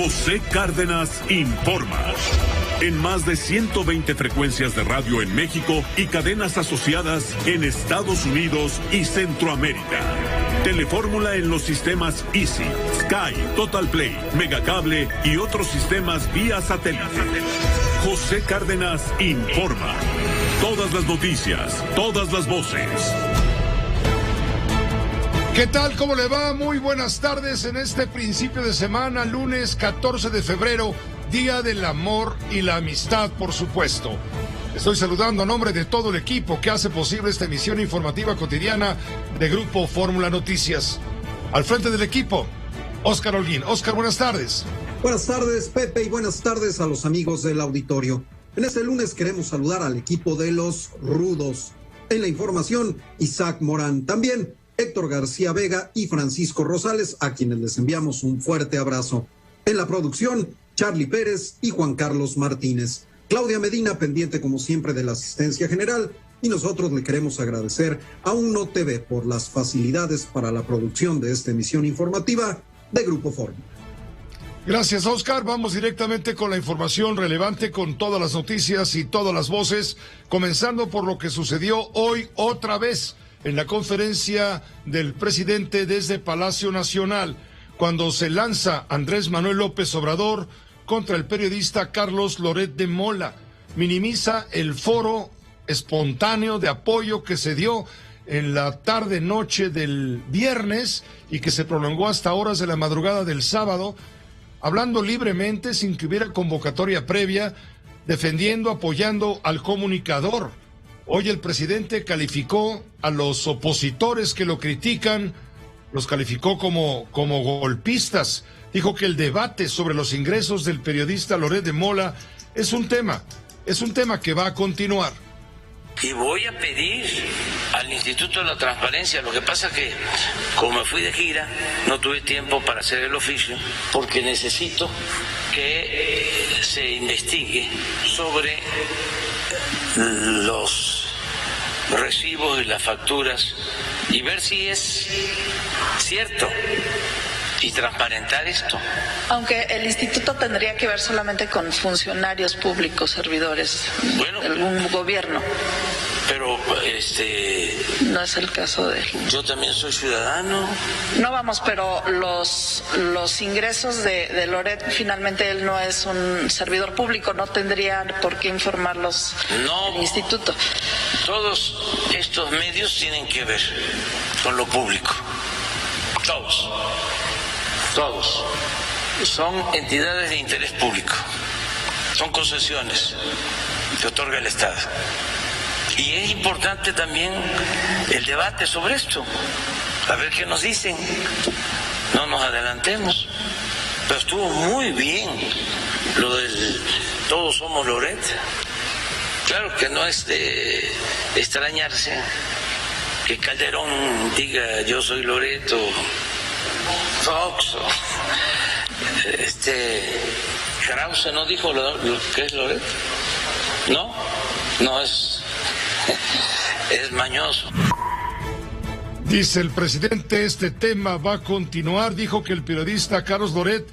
José Cárdenas informa. En más de 120 frecuencias de radio en México y cadenas asociadas en Estados Unidos y Centroamérica. Telefórmula en los sistemas Easy, Sky, Total Play, Megacable y otros sistemas vía satélite. José Cárdenas informa. Todas las noticias, todas las voces. ¿Qué tal? ¿Cómo le va? Muy buenas tardes en este principio de semana, lunes 14 de febrero, Día del Amor y la Amistad, por supuesto. Estoy saludando a nombre de todo el equipo que hace posible esta emisión informativa cotidiana de Grupo Fórmula Noticias. Al frente del equipo, Óscar Holguín. Óscar, buenas tardes. Buenas tardes, Pepe, y buenas tardes a los amigos del auditorio. En este lunes queremos saludar al equipo de los Rudos. En la información, Isaac Morán. También Héctor García Vega y Francisco Rosales, a quienes les enviamos un fuerte abrazo. En la producción, Charlie Pérez y Juan Carlos Martínez. Claudia Medina, pendiente como siempre de la asistencia general, y nosotros le queremos agradecer a UNO TV por las facilidades para la producción de esta emisión informativa de Grupo Fórmula. Gracias, Óscar. Vamos directamente con la información relevante, con todas las noticias y todas las voces, comenzando por lo que sucedió hoy otra vez en la conferencia del presidente desde Palacio Nacional, cuando se lanza Andrés Manuel López Obrador contra el periodista Carlos Loret de Mola. Minimiza el foro espontáneo de apoyo que se dio en la tarde-noche del viernes y que se prolongó hasta horas de la madrugada del sábado, hablando libremente sin que hubiera convocatoria previa, defendiendo, apoyando al comunicador. Hoy el presidente calificó a los opositores que lo critican, los calificó como golpistas. Dijo que el debate sobre los ingresos del periodista Loret de Mola es un tema que va a continuar. Y voy a pedir al Instituto de la Transparencia. Lo que pasa es que, como me fui de gira, no tuve tiempo para hacer el oficio, porque necesito que se investigue sobre los recibos y las facturas y ver si es cierto y transparentar esto. Aunque el instituto tendría que ver solamente con funcionarios públicos, servidores de algún gobierno. Pero no es el caso de él. Yo también soy ciudadano. No, vamos, pero los ingresos de Loret, finalmente él no es un servidor público, no tendría por qué informarlos el instituto. Todos estos medios tienen que ver con lo público. Todos. Son entidades de interés público. Son concesiones que otorga el Estado. Y es importante también el debate sobre esto. A ver qué nos dicen. No nos adelantemos. Pero estuvo muy bien lo del Todos Somos Loret. Claro que no es de extrañarse que Calderón diga yo soy Loret o Fox o Krause no dijo lo que es Loret. No es mañoso. Dice el presidente, este tema va a continuar. Dijo que el periodista Carlos Loret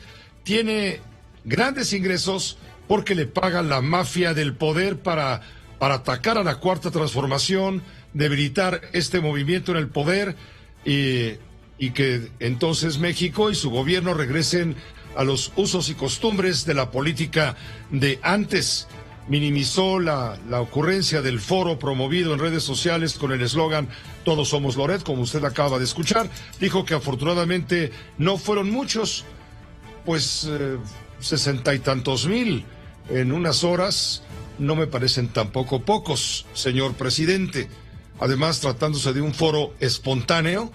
tiene grandes ingresos porque le paga la mafia del poder para atacar a la Cuarta Transformación, debilitar este movimiento en el poder y que entonces México y su gobierno regresen a los usos y costumbres de la política de antes. Minimizó la ocurrencia del foro promovido en redes sociales con el eslogan Todos Somos Loret, como usted acaba de escuchar. Dijo que afortunadamente no fueron muchos, pues 60 y tantos mil en unas horas no me parecen tampoco pocos, señor presidente. Además, tratándose de un foro espontáneo,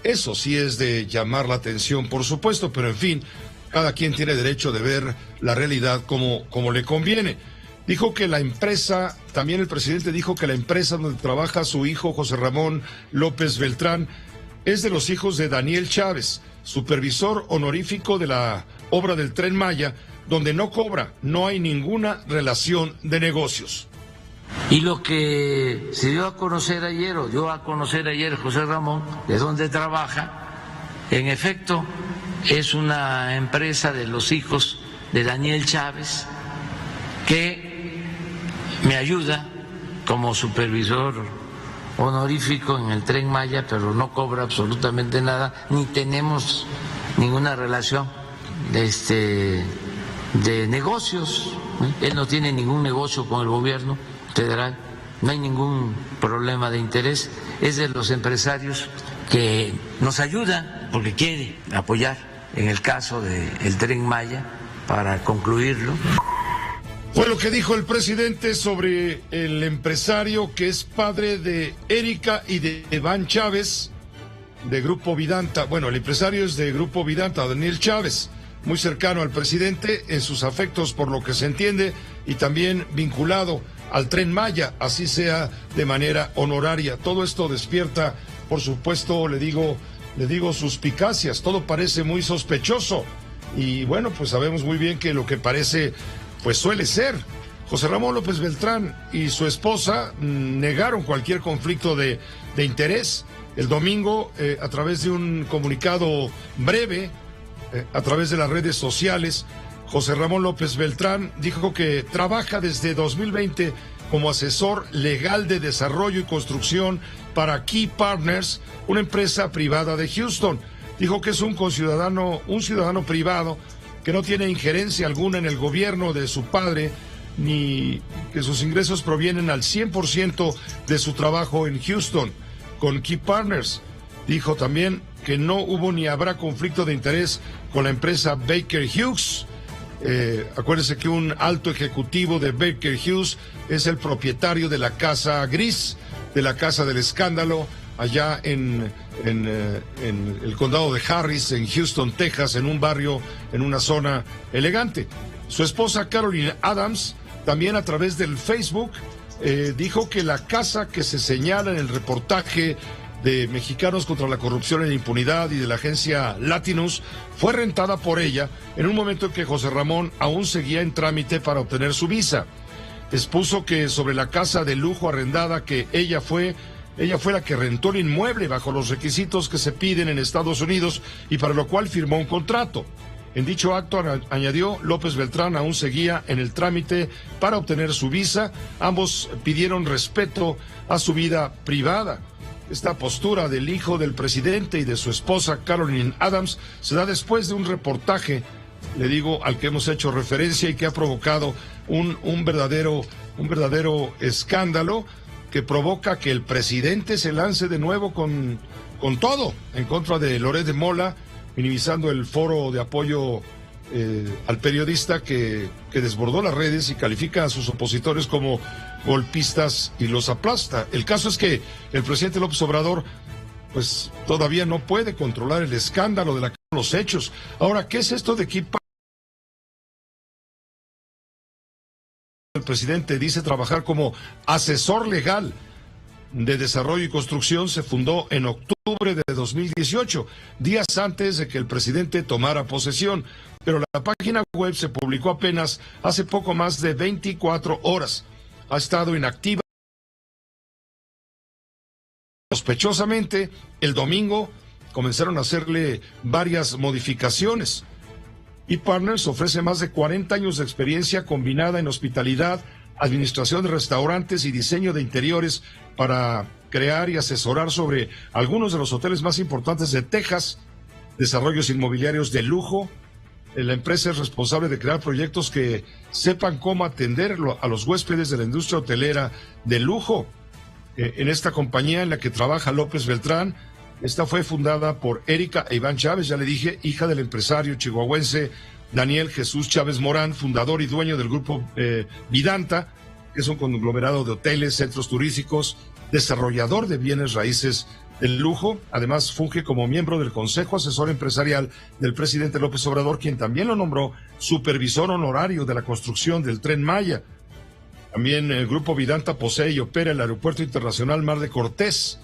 eso sí es de llamar la atención, por supuesto, pero en fin, cada quien tiene derecho de ver la realidad como le conviene. Dijo que la empresa, también el presidente dijo que la empresa donde trabaja su hijo José Ramón López Beltrán es de los hijos de Daniel Chávez, supervisor honorífico de la obra del Tren Maya, donde no cobra, no hay ninguna relación de negocios. Y lo que se dio a conocer ayer, o dio a conocer ayer José Ramón, de donde trabaja, en efecto, es una empresa de los hijos de Daniel Chávez que me ayuda como supervisor honorífico en el Tren Maya, pero no cobra absolutamente nada, ni tenemos ninguna relación de negocios. Él no tiene ningún negocio con el gobierno federal, no hay ningún problema de interés, es de los empresarios que nos ayudan porque quiere apoyar en el caso del Tren Maya para concluirlo. Fue lo que dijo el presidente sobre el empresario que es padre de Erika y de Iván Chávez, de Grupo Vidanta. Bueno, el empresario es de Grupo Vidanta, Daniel Chávez, muy cercano al presidente en sus afectos, por lo que se entiende, y también vinculado al Tren Maya, así sea de manera honoraria. Todo esto despierta, por supuesto, le digo suspicacias, todo parece muy sospechoso. Y bueno, pues sabemos muy bien que lo que parece, pues suele ser. José Ramón López Beltrán y su esposa negaron cualquier conflicto de interés. El domingo, a través de un comunicado breve, a través de las redes sociales, José Ramón López Beltrán dijo que trabaja desde 2020 como asesor legal de desarrollo y construcción para Key Partners, una empresa privada de Houston. Dijo que es un ciudadano privado que no tiene injerencia alguna en el gobierno de su padre, ni que sus ingresos provienen al 100% de su trabajo en Houston con Key Partners. Dijo también que no hubo ni habrá conflicto de interés con la empresa Baker Hughes. Acuérdense que un alto ejecutivo de Baker Hughes es el propietario de la Casa Gris, de la Casa del Escándalo, allá en el condado de Harris, en Houston, Texas, en un barrio, en una zona elegante. Su esposa Caroline Adams, también a través del Facebook, dijo que la casa que se señala en el reportaje de Mexicanos contra la Corrupción y la Impunidad y de la agencia Latinus fue rentada por ella en un momento en que José Ramón aún seguía en trámite para obtener su visa. Expuso que sobre la casa de lujo arrendada que ella fue la que rentó el inmueble bajo los requisitos que se piden en Estados Unidos y para lo cual firmó un contrato. En dicho acto, añadió, López Beltrán aún seguía en el trámite para obtener su visa. Ambos pidieron respeto a su vida privada. Esta postura del hijo del presidente y de su esposa Caroline Adams se da después de un reportaje, le digo, al que hemos hecho referencia y que ha provocado un verdadero escándalo que provoca que el presidente se lance de nuevo con todo en contra de Loret de Mola, minimizando el foro de apoyo al periodista que desbordó las redes y califica a sus opositores como golpistas y los aplasta. El caso es que el presidente López Obrador pues todavía no puede controlar el escándalo de los hechos. Ahora, ¿qué es esto de que el presidente dice trabajar como asesor legal de desarrollo y construcción? Se fundó en octubre de 2018, días antes de que el presidente tomara posesión, pero la página web se publicó apenas hace poco más de 24 horas. Ha estado inactiva. Sospechosamente, el domingo comenzaron a hacerle varias modificaciones. Y Partners ofrece más de 40 años de experiencia combinada en hospitalidad, administración de restaurantes y diseño de interiores para crear y asesorar sobre algunos de los hoteles más importantes de Texas, desarrollos inmobiliarios de lujo. La empresa es responsable de crear proyectos que sepan cómo atender a los huéspedes de la industria hotelera de lujo. En esta compañía en la que trabaja López Beltrán, esta fue fundada por Erika e Iván Chávez, ya le dije, hija del empresario chihuahuense Daniel Jesús Chávez Morán, fundador y dueño del grupo Vidanta, que es un conglomerado de hoteles, centros turísticos, desarrollador de bienes raíces del lujo. Además, funge como miembro del Consejo Asesor Empresarial del presidente López Obrador, quien también lo nombró supervisor honorario de la construcción del Tren Maya. También el grupo Vidanta posee y opera el Aeropuerto Internacional Mar de Cortés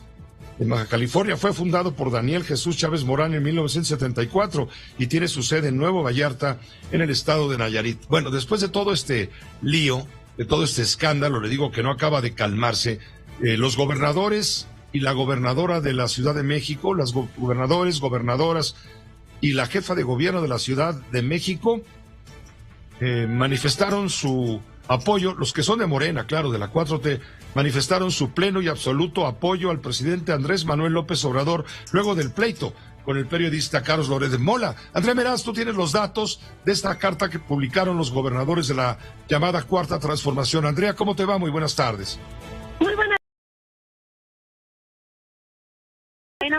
en Baja California. Fue fundado por Daniel Jesús Chávez Morán en 1974 y tiene su sede en Nuevo Vallarta, en el estado de Nayarit. Bueno, después de todo este lío, de todo este escándalo, le digo que no acaba de calmarse, los gobernadores y la gobernadora de la Ciudad de México, las gobernadoras y la jefa de gobierno de la Ciudad de México manifestaron su apoyo, los que son de Morena, claro, de la 4T, manifestaron su pleno y absoluto apoyo al presidente Andrés Manuel López Obrador luego del pleito con el periodista Carlos Loret de Mola. Andrea Meraz, tú tienes los datos de esta carta que publicaron los gobernadores de la llamada Cuarta Transformación. Andrea, ¿cómo te va? Muy buenas tardes. Muy buenas.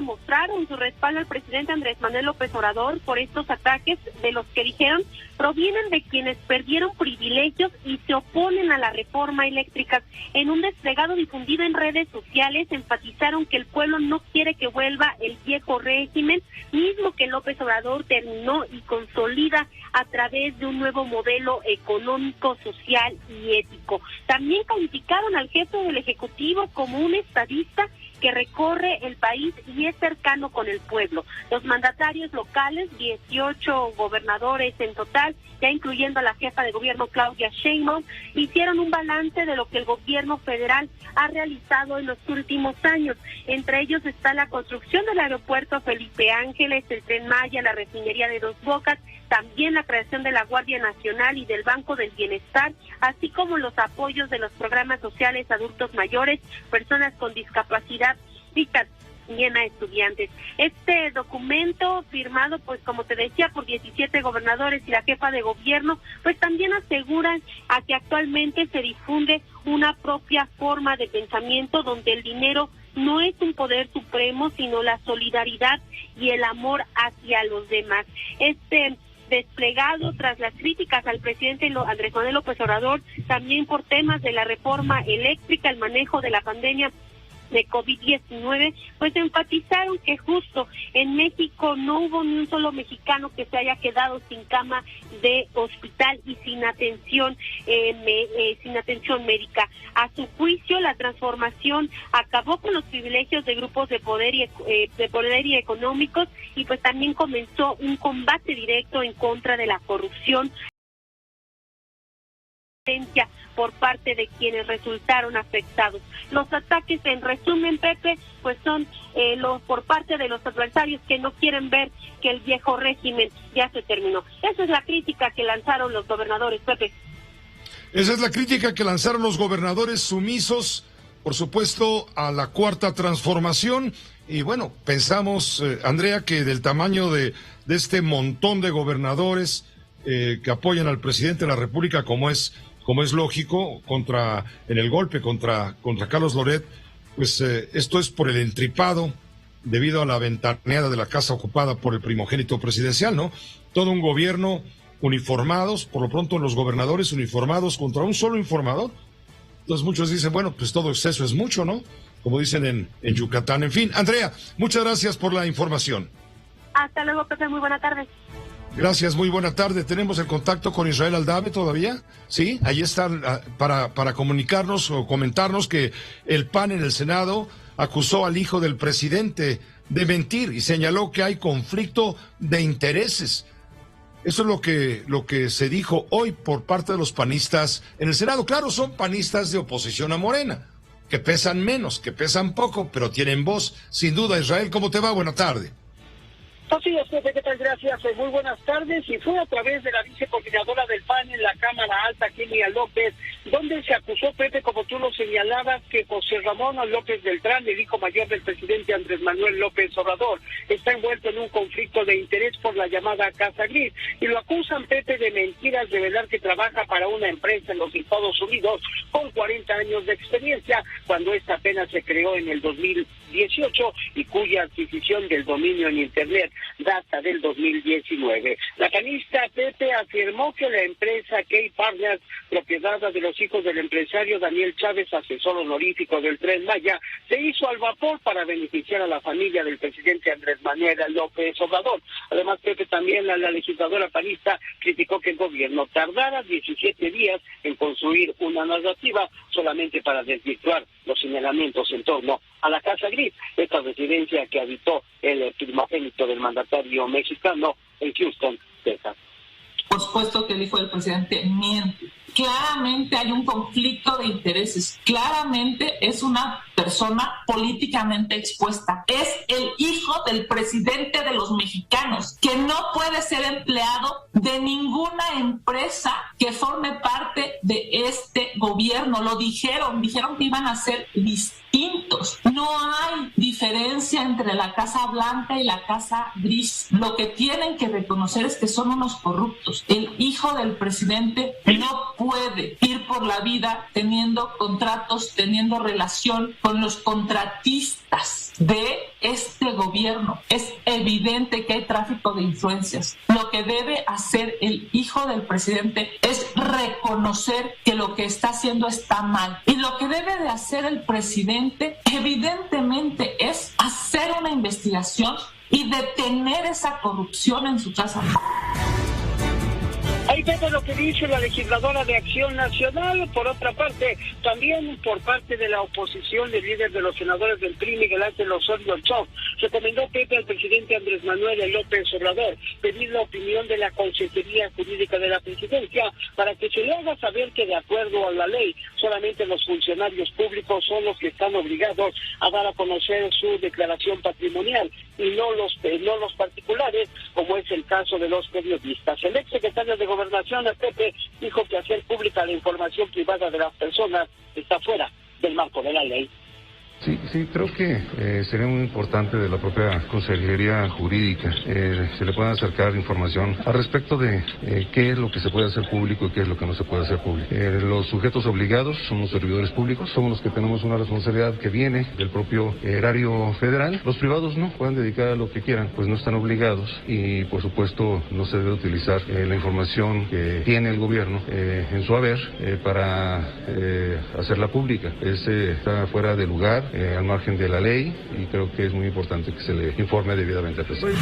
Mostraron su respaldo al presidente Andrés Manuel López Obrador por estos ataques de los que dijeron provienen de quienes perdieron privilegios y se oponen a la reforma eléctrica. En un desplegado difundido en redes sociales enfatizaron que el pueblo no quiere que vuelva el viejo régimen, mismo que López Obrador terminó y consolida a través de un nuevo modelo económico, social y ético. También calificaron al jefe del Ejecutivo como un estadista que recorre el país y es cercano con el pueblo. Los mandatarios locales, 18 gobernadores en total, ya incluyendo a la jefa de gobierno Claudia Sheinbaum, hicieron un balance de lo que el gobierno federal ha realizado en los últimos años. Entre ellos está la construcción del aeropuerto Felipe Ángeles, el Tren Maya, la refinería de Dos Bocas, también la creación de la Guardia Nacional y del Banco del Bienestar, así como los apoyos de los programas sociales a adultos mayores, personas con discapacidad y también a estudiantes. Este documento firmado, pues como te decía, por 17 gobernadores y la jefa de gobierno, pues también aseguran a que actualmente se difunde una propia forma de pensamiento donde el dinero no es un poder supremo, sino la solidaridad y el amor hacia los demás. Desplegado tras las críticas al presidente Andrés Manuel López Obrador, también por temas de la reforma eléctrica, el manejo de la pandemia de COVID-19, pues enfatizaron que justo en México no hubo ni un solo mexicano que se haya quedado sin cama de hospital y sin atención médica. A su juicio, la transformación acabó con los privilegios de grupos de poder y económicos, y pues también comenzó un combate directo en contra de la corrupción por parte de quienes resultaron afectados. Los ataques, en resumen, Pepe, pues son por parte de los adversarios que no quieren ver que el viejo régimen ya se terminó. Esa es la crítica que lanzaron los gobernadores, Pepe. Esa es la crítica que lanzaron los gobernadores sumisos, por supuesto, a la Cuarta Transformación. Y bueno, pensamos, Andrea, que del tamaño de este montón de gobernadores que apoyan al presidente de la República, como es lógico, en el golpe contra Carlos Loret, pues esto es por el entripado debido a la ventaneada de la casa ocupada por el primogénito presidencial, ¿no? Todo un gobierno uniformados, por lo pronto los gobernadores uniformados contra un solo informador. Entonces muchos dicen, bueno, pues todo exceso es mucho, ¿no? Como dicen en Yucatán. En fin, Andrea, muchas gracias por la información. Hasta luego, Pepe, muy buena tarde. Gracias, muy buena tarde. ¿Tenemos el contacto con Israel Aldave todavía? Sí, ahí está para comunicarnos o comentarnos que el PAN en el Senado acusó al hijo del presidente de mentir y señaló que hay conflicto de intereses. Eso es lo que se dijo hoy por parte de los panistas en el Senado. Claro, son panistas de oposición a Morena, que pesan menos, que pesan poco, pero tienen voz. Sin duda, Israel, ¿cómo te va? Buena tarde. Así es, Pepe, ¿qué tal? Gracias, muy buenas tardes. Y fue a través de la vicecoordinadora del PAN en la Cámara Alta, Kenia López, donde se acusó, Pepe, como tú lo señalabas, que José Ramón López Beltrán, el hijo mayor del presidente Andrés Manuel López Obrador, está envuelto en un conflicto de interés por la llamada Casa Gris. Y lo acusan, Pepe, de mentiras, revelar que trabaja para una empresa en los Estados Unidos con 40 años de experiencia, cuando esta apenas se creó en el 2018 y cuya adquisición del dominio en Internet data del 2019. La panista Pepe afirmó que la empresa Key Partners, propiedad de los hijos del empresario Daniel Chávez, asesor honorífico del Tren Maya, se hizo al vapor para beneficiar a la familia del presidente Andrés Manuel López Obrador. Además, Pepe, también la legisladora panista criticó que el gobierno tardara 17 días en construir una narrativa solamente para desvirtuar los señalamientos en torno a la Casa Gris, esta residencia que habitó el primogénito del mandatario mexicano en Houston, Texas. Por supuesto que el hijo del presidente miente. claramente hay un conflicto de intereses, claramente es una persona políticamente expuesta, es el hijo del presidente de los mexicanos, que no puede ser empleado de ninguna empresa que forme parte de este gobierno. Lo dijeron que iban a ser distintos. No hay diferencia entre la Casa Blanca y la Casa Gris. Lo que tienen que reconocer es que son unos corruptos. El hijo del presidente no puede ir por la vida teniendo contratos, teniendo relación con los contratistas de este gobierno. Es evidente que hay tráfico de influencias. Lo que debe hacer el hijo del presidente es reconocer que lo que está haciendo está mal. Y lo que debe de hacer el presidente, evidentemente, es hacer una investigación y detener esa corrupción en su casa. Ahí vemos lo que dice la legisladora de Acción Nacional. Por otra parte, también por parte de la oposición, el líder de los senadores del PRI, Miguel Ángel Osorio Chong, recomendó Pepe al presidente Andrés Manuel López Obrador pedir la opinión de la Consejería Jurídica de la Presidencia para que se le haga saber que, de acuerdo a la ley, solamente los funcionarios públicos son los que están obligados a dar a conocer su declaración patrimonial y no los particulares, como es el caso de los periodistas. El exsecretario de Gobernación, Pepe, dijo que hacer pública la información privada de las personas está fuera del marco de la ley. Sí, creo que sería muy importante de la propia Consejería Jurídica se le pueda acercar información al respecto de qué es lo que se puede hacer público y qué es lo que no se puede hacer público. Los sujetos obligados somos servidores públicos, somos los que tenemos una responsabilidad que viene del propio erario federal. Los privados no, pueden dedicar a lo que quieran, pues no están obligados y por supuesto no se debe utilizar la información que tiene el gobierno en su haber para hacerla pública. Está fuera de lugar, al margen de la ley, y creo que es muy importante que se le informe debidamente al presidente.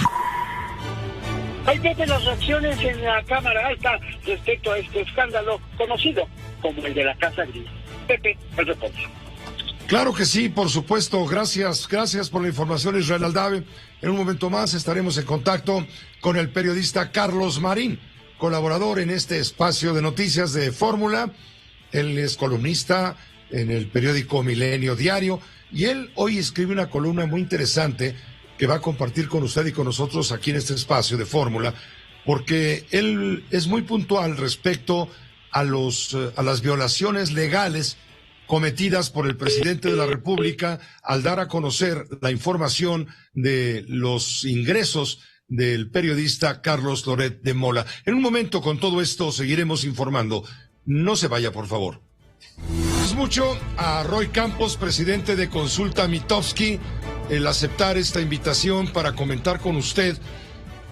Hay desde las reacciones en la Cámara Alta respecto a este escándalo conocido como el de la Casa Gris. Pepe, el reporte. Claro que sí, por supuesto. Gracias por la información, Israel Aldave. En un momento más estaremos en contacto con el periodista Carlos Marín, colaborador en este espacio de noticias de Fórmula. Él es columnista en el periódico Milenio Diario, y él hoy escribe una columna muy interesante que va a compartir con usted y con nosotros aquí en este espacio de Fórmula, porque él es muy puntual respecto a las violaciones legales cometidas por el presidente de la República al dar a conocer la información de los ingresos del periodista Carlos Loret de Mola. En un momento, con todo esto, seguiremos informando. No se vaya, por favor. Mucho a Roy Campos, presidente de Consulta Mitofsky, el aceptar esta invitación para comentar con usted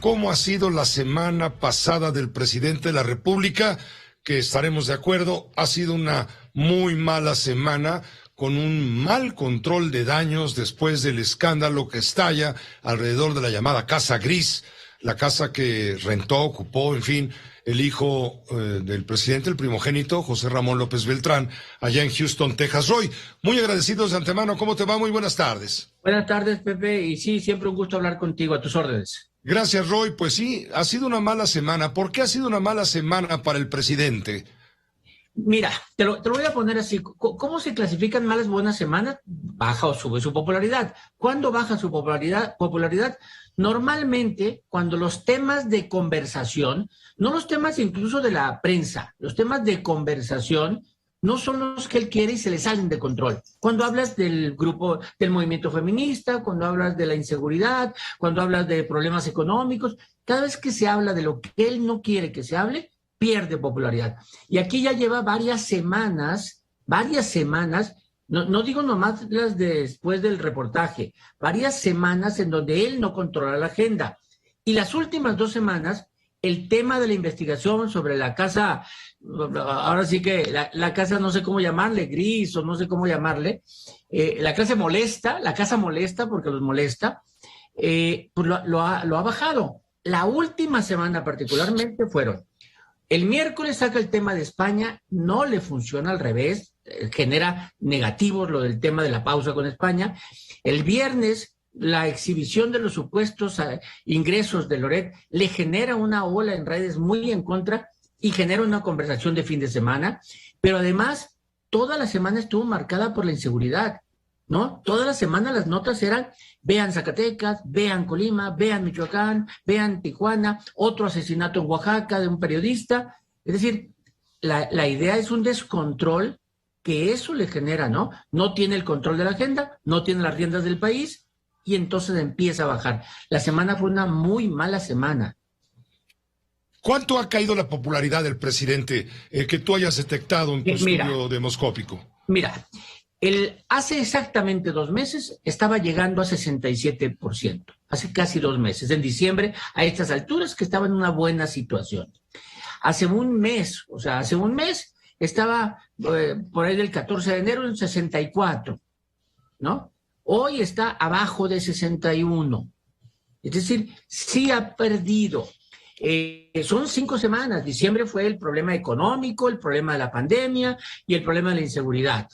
cómo ha sido la semana pasada del presidente de la República, que estaremos de acuerdo, ha sido una muy mala semana, con un mal control de daños después del escándalo que estalla alrededor de la llamada Casa Gris, la casa que rentó, ocupó, en fin, el hijo del presidente, el primogénito, José Ramón López Beltrán, allá en Houston, Texas. Roy, muy agradecidos de antemano. ¿Cómo te va? Muy buenas tardes. Buenas tardes, Pepe, y sí, siempre un gusto hablar contigo, a tus órdenes. Gracias, Roy. Pues sí, ha sido una mala semana. ¿Por qué ha sido una mala semana para el presidente? Mira, te lo voy a poner así. ¿Cómo se clasifican malas buenas semanas? Baja o sube su popularidad. ¿Cuándo baja su popularidad? Normalmente, cuando los temas de conversación, no los temas incluso de la prensa, los temas de conversación no son los que él quiere y se le salen de control. Cuando hablas del grupo, del movimiento feminista, cuando hablas de la inseguridad, cuando hablas de problemas económicos, cada vez que se habla de lo que él no quiere que se hable, pierde popularidad. Y aquí ya lleva varias semanas, no digo nomás las después del reportaje, varias semanas en donde él no controla la agenda. Y las últimas 2 semanas, el tema de la investigación sobre la casa, ahora sí que la casa no sé cómo llamarle, gris o no sé cómo llamarle, la casa molesta porque los molesta, pues lo ha bajado. La última semana particularmente fueron, el miércoles saca el tema de España, no le funciona, al revés, genera negativos lo del tema de la pausa con España. El viernes, la exhibición de los supuestos ingresos de Loret le genera una ola en redes muy en contra, y genera una conversación de fin de semana, pero además toda la semana estuvo marcada por la inseguridad, ¿no? Toda la semana las notas eran, vean Zacatecas, vean Colima, vean Michoacán, vean Tijuana, otro asesinato en Oaxaca de un periodista. Es decir, la idea es un descontrol que eso le genera, ¿no? No tiene el control de la agenda, no tiene las riendas del país y entonces empieza a bajar. La semana fue una muy mala semana. ¿Cuánto ha caído la popularidad del presidente que tú hayas detectado en tu estudio demoscópico? Mira, hace exactamente 2 meses estaba llegando a 67%, hace casi 2 meses, en diciembre, a estas alturas que estaba en una buena situación. Hace un mes estaba por ahí del 14 de enero en 64, ¿no? Hoy está abajo de 61. Es decir, sí ha perdido. Son 5 semanas. Diciembre fue el problema económico, el problema de la pandemia y el problema de la inseguridad.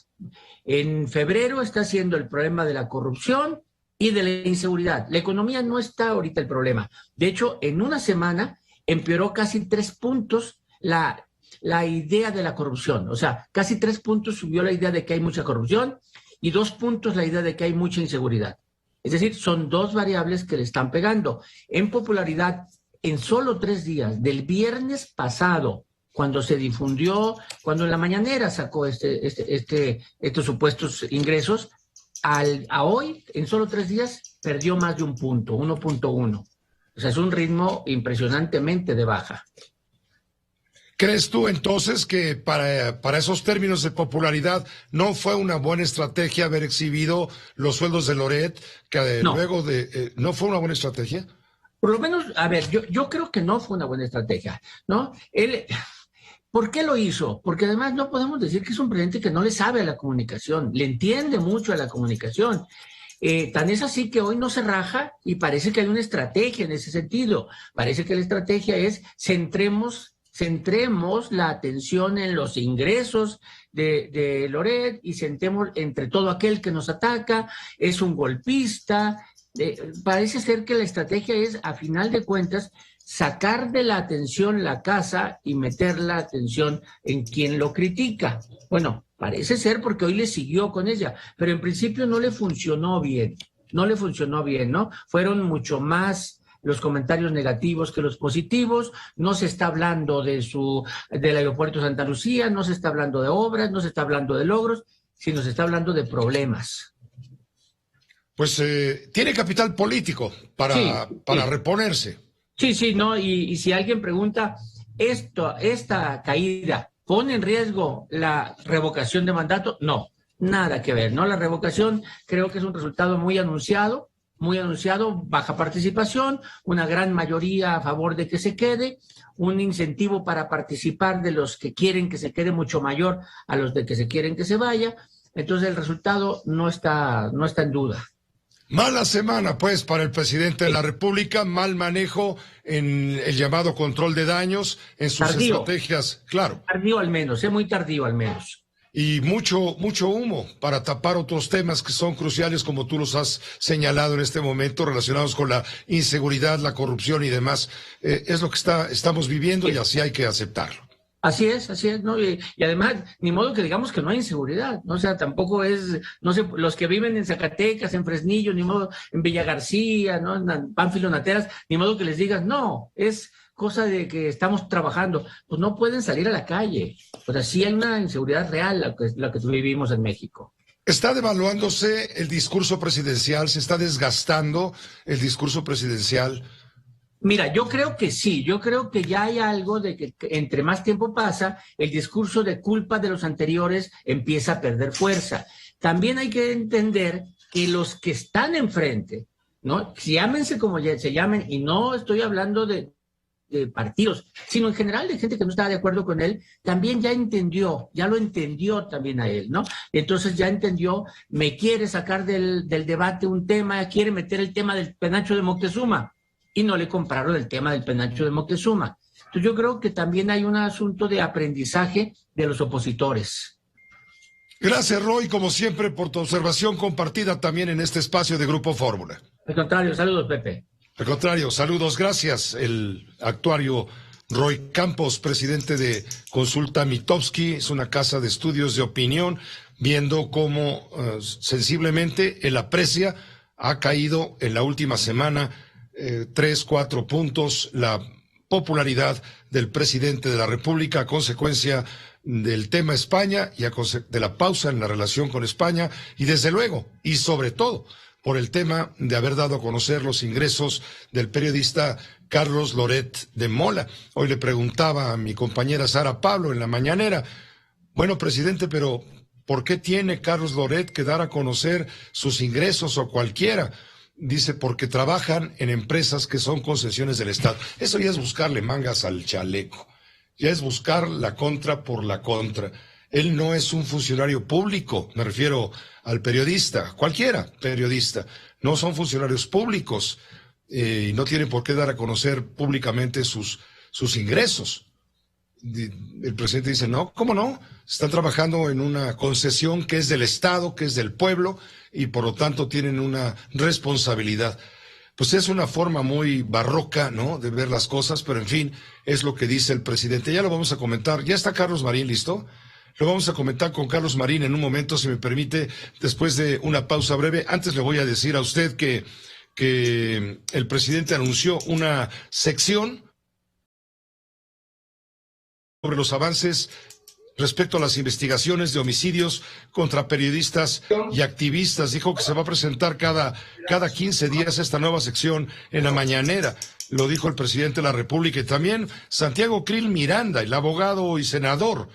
En febrero está siendo el problema de la corrupción y de la inseguridad. La economía no está ahorita el problema. De hecho, en una semana empeoró casi 3 puntos la idea de la corrupción. O sea, casi 3 puntos subió la idea de que hay mucha corrupción y 2 puntos la idea de que hay mucha inseguridad. Es decir, son 2 variables que le están pegando. En popularidad, en solo 3 días, del viernes pasado, cuando se difundió, cuando en la mañanera sacó estos supuestos ingresos, a hoy, en solo 3 días, perdió más de 1 punto, 1.1. O sea, es un ritmo impresionantemente de baja. ¿Crees tú entonces que para esos términos de popularidad no fue una buena estrategia haber exhibido los sueldos de Loret? No. Luego de ¿no fue una buena estrategia? Por lo menos, a ver, yo creo que no fue una buena estrategia, ¿no? ¿Por qué lo hizo? Porque además no podemos decir que es un presidente que no le sabe a la comunicación, le entiende mucho a la comunicación. Tan es así que hoy no se raja y parece que hay una estrategia en ese sentido. Parece que la estrategia es centremos la atención en los ingresos de Loret y centremos entre todo aquel que nos ataca, es un golpista. Parece ser que la estrategia es, a final de cuentas, sacar de la atención la casa y meter la atención en quien lo critica. Bueno, parece ser porque hoy le siguió con ella, pero en principio no le funcionó bien, ¿no? Fueron mucho más los comentarios negativos que los positivos. No se está hablando del aeropuerto de Santa Lucía, no se está hablando de obras, no se está hablando de logros, sino se está hablando de problemas. Pues tiene capital político para reponerse. Sí, no, y si alguien pregunta, ¿esta caída pone en riesgo la revocación de mandato? No, nada que ver, ¿no? La revocación creo que es un resultado muy anunciado, baja participación, una gran mayoría a favor de que se quede, un incentivo para participar de los que quieren que se quede mucho mayor a los de que se quieren que se vaya. Entonces el resultado no está en duda. Mala semana, pues, para el presidente de la República, mal manejo en el llamado control de daños, en sus estrategias, claro. Tardío al menos, muy tardío al menos. Y mucho humo para tapar otros temas que son cruciales, como tú los has señalado en este momento, relacionados con la inseguridad, la corrupción y demás. Es lo que estamos viviendo y así hay que aceptarlo. Así es, ¿no? Y además, ni modo que digamos que no hay inseguridad, ¿no? O sea, tampoco es, no sé, los que viven en Zacatecas, en Fresnillo, ni modo, en Villa García, ¿no? En Pánfilo Nateras, ni modo que les digas, no, es cosa de que estamos trabajando. Pues no pueden salir a la calle. O sea, sí hay una inseguridad real la que vivimos en México. ¿Está devaluándose el discurso presidencial? ¿Se está desgastando el discurso presidencial? Mira, yo creo que sí, yo creo que ya hay algo de que entre más tiempo pasa, el discurso de culpa de los anteriores empieza a perder fuerza. También hay que entender que los que están enfrente, ¿no? Llámense como se llamen, y no estoy hablando de partidos, sino en general de gente que no estaba de acuerdo con él, también ya lo entendió también a él, ¿no? Entonces ya entendió, me quiere sacar del debate un tema, quiere meter el tema del penacho de Moctezuma, y no le compraron el tema del penacho de Moctezuma. Entonces yo creo que también hay un asunto de aprendizaje de los opositores. Gracias, Roy, como siempre, por tu observación compartida también en este espacio de Grupo Fórmula. Al contrario, saludos, Pepe. Al contrario, saludos, gracias, el actuario Roy Campos, presidente de Consulta Mitofsky, es una casa de estudios de opinión, viendo cómo sensiblemente el Aprecia ha caído en la última semana 3-4 puntos la popularidad del presidente de la República a consecuencia del tema España y de la pausa en la relación con España y desde luego y sobre todo por el tema de haber dado a conocer los ingresos del periodista Carlos Loret de Mola. Hoy le preguntaba a mi compañera Sara Pablo en la mañanera, bueno, presidente, pero ¿por qué tiene Carlos Loret que dar a conocer sus ingresos o cualquiera? Dice, porque trabajan en empresas que son concesiones del Estado. Eso ya es buscarle mangas al chaleco, ya es buscar la contra por la contra. Él no es un funcionario público, me refiero al periodista, cualquiera periodista, no son funcionarios públicos y no tienen por qué dar a conocer públicamente sus ingresos. El presidente dice, no, ¿cómo no? Están trabajando en una concesión que es del Estado, que es del pueblo, y por lo tanto tienen una responsabilidad. Pues es una forma muy barroca, ¿no?, de ver las cosas, pero en fin, es lo que dice el presidente. Ya lo vamos a comentar. ¿Ya está Carlos Marín listo? Lo vamos a comentar con Carlos Marín en un momento, si me permite, después de una pausa breve. Antes le voy a decir a usted que el presidente anunció una sección sobre los avances respecto a las investigaciones de homicidios contra periodistas y activistas. Dijo que se va a presentar cada 15 días esta nueva sección en la mañanera. Lo dijo el presidente de la República. Y también Santiago Krill Miranda, el abogado y senador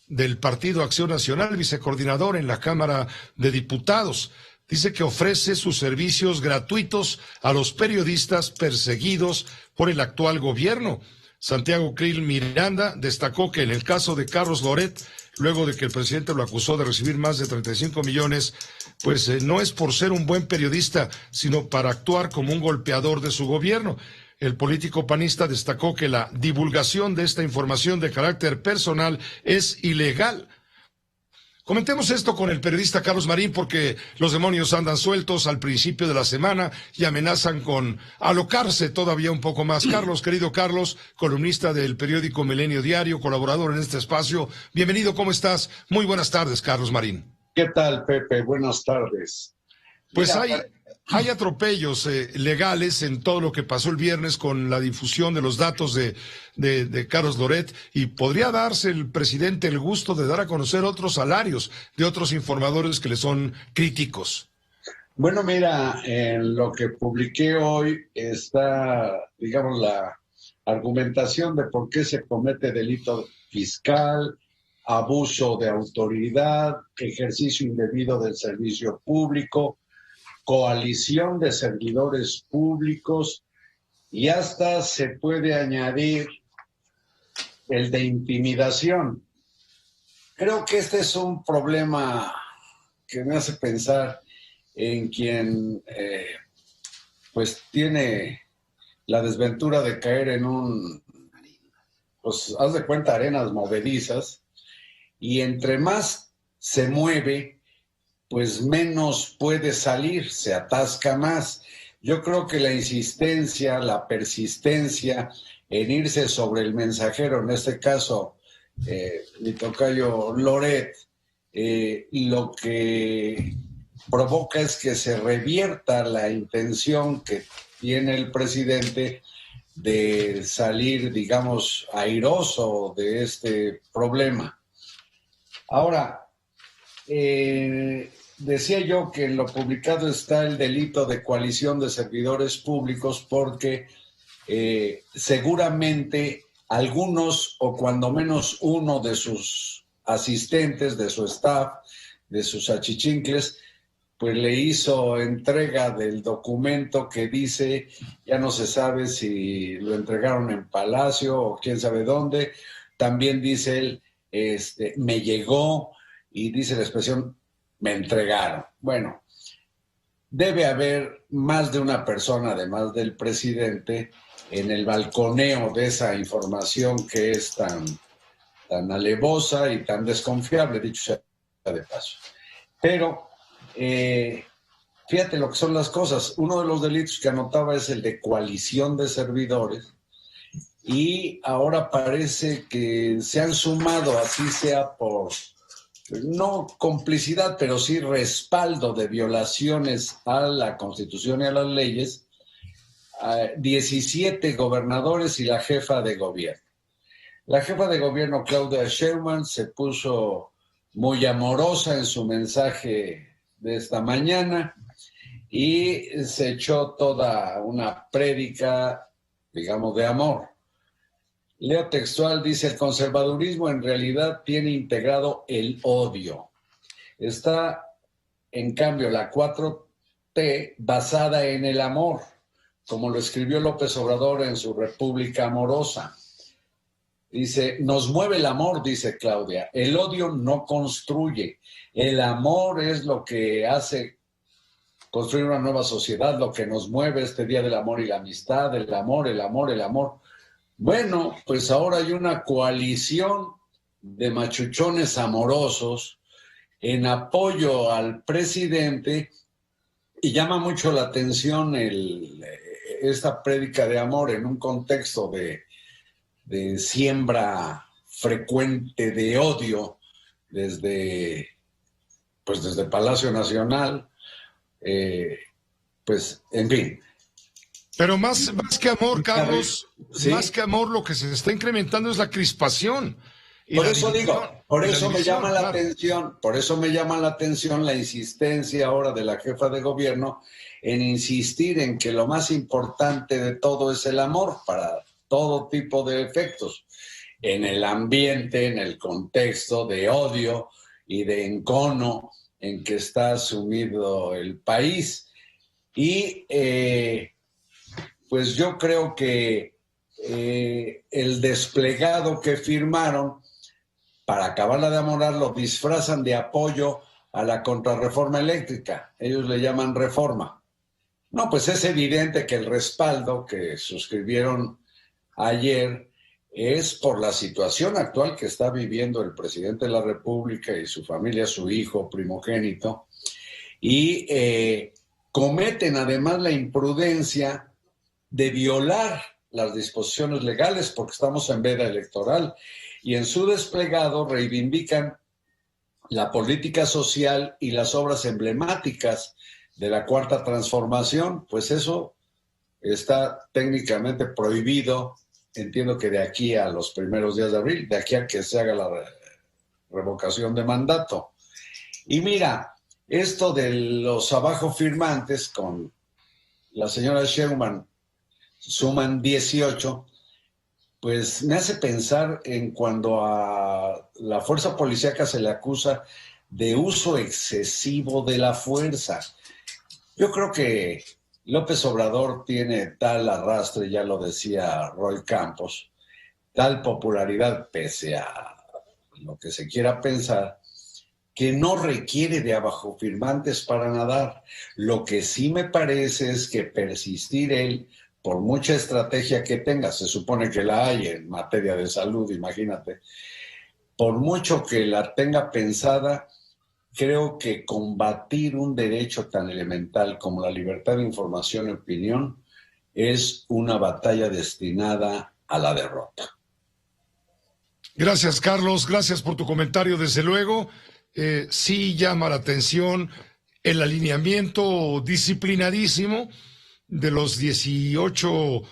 del Partido Acción Nacional, vicecoordinador en la Cámara de Diputados. Dice que ofrece sus servicios gratuitos a los periodistas perseguidos por el actual gobierno. Santiago Krill Miranda destacó que en el caso de Carlos Loret, luego de que el presidente lo acusó de recibir más de 35 millones, pues no es por ser un buen periodista, sino para actuar como un golpeador de su gobierno. El político panista destacó que la divulgación de esta información de carácter personal es ilegal. Comentemos esto con el periodista Carlos Marín, porque los demonios andan sueltos al principio de la semana y amenazan con alocarse todavía un poco más. Carlos, querido Carlos, columnista del periódico Milenio Diario, colaborador en este espacio. Bienvenido, ¿cómo estás? Muy buenas tardes, Carlos Marín. ¿Qué tal, Pepe? Buenas tardes. Pues hay atropellos legales en todo lo que pasó el viernes con la difusión de los datos de Carlos Loret, y podría darse el presidente el gusto de dar a conocer otros salarios de otros informadores que le son críticos. Bueno, mira, en lo que publiqué hoy está, digamos, la argumentación de por qué se comete delito fiscal, abuso de autoridad, ejercicio indebido del servicio público, coalición de servidores públicos, y hasta se puede añadir el de intimidación. Creo que este es un problema que me hace pensar en quien pues tiene la desventura de caer en pues haz de cuenta, arenas movedizas, y entre más se mueve, pues menos puede salir, se atasca más. Yo creo que la insistencia, la persistencia en irse sobre el mensajero, en este caso, mi tocayo Loret, lo que provoca es que se revierta la intención que tiene el presidente de salir, digamos, airoso de este problema. Ahora, decía yo que en lo publicado está el delito de coalición de servidores públicos porque seguramente algunos o cuando menos uno de sus asistentes, de su staff, de sus achichincles, pues le hizo entrega del documento que dice, ya no se sabe si lo entregaron en Palacio o quién sabe dónde. También dice él, me llegó, y dice la expresión, me entregaron. Bueno, debe haber más de una persona, además del presidente, en el balconeo de esa información que es tan alevosa y tan desconfiable, dicho sea de paso. Pero, fíjate lo que son las cosas. Uno de los delitos que anotaba es el de coalición de servidores, y ahora parece que se han sumado, así sea por, no complicidad, pero sí respaldo de violaciones a la Constitución y a las leyes, 17 gobernadores y la jefa de gobierno. La jefa de gobierno, Claudia Sheinbaum, se puso muy amorosa en su mensaje de esta mañana y se echó toda una prédica, digamos, de amor. Leo textual, dice: el conservadurismo en realidad tiene integrado el odio. Está, en cambio, la 4T basada en el amor, como lo escribió López Obrador en su República Amorosa. Dice, nos mueve el amor, dice Claudia. El odio no construye. El amor es lo que hace construir una nueva sociedad, lo que nos mueve este Día del Amor y la Amistad, el amor, el amor, el amor. Bueno, pues ahora hay una coalición de machuchones amorosos en apoyo al presidente y llama mucho la atención esta prédica de amor en un contexto de siembra frecuente de odio desde Palacio Nacional, pues, en fin. Pero más que amor, Carlos, ¿sí? Más que amor, lo que se está incrementando es la crispación. Por eso me llama la atención, por eso me llama la atención la insistencia ahora de la jefa de gobierno en insistir en que lo más importante de todo es el amor para todo tipo de efectos, en el ambiente, en el contexto de odio y de encono en que está sumido el país. Y pues yo creo que el desplegado que firmaron para acabarla de amorar lo disfrazan de apoyo a la contrarreforma eléctrica. Ellos le llaman reforma. No, pues es evidente que el respaldo que suscribieron ayer es por la situación actual que está viviendo el presidente de la República y su familia, su hijo primogénito, y cometen además la imprudencia de violar las disposiciones legales porque estamos en veda electoral y en su desplegado reivindican la política social y las obras emblemáticas de la Cuarta Transformación. Pues eso está técnicamente prohibido, entiendo que de aquí a los primeros días de abril, de aquí a que se haga la revocación de mandato. Y mira, esto de los abajo firmantes con la señora Sheinbaum suman 18, pues me hace pensar en cuando a la fuerza policíaca se le acusa de uso excesivo de la fuerza. Yo creo que López Obrador tiene tal arrastre, ya lo decía Roy Campos, tal popularidad pese a lo que se quiera pensar, que no requiere de abajofirmantes para nadar. Lo que sí me parece es que persistir él, por mucha estrategia que tenga, se supone que la hay en materia de salud, imagínate, por mucho que la tenga pensada, creo que combatir un derecho tan elemental como la libertad de información y opinión es una batalla destinada a la derrota. Gracias, Carlos. Gracias por tu comentario, desde luego. Sí llama la atención el alineamiento disciplinadísimo de los 18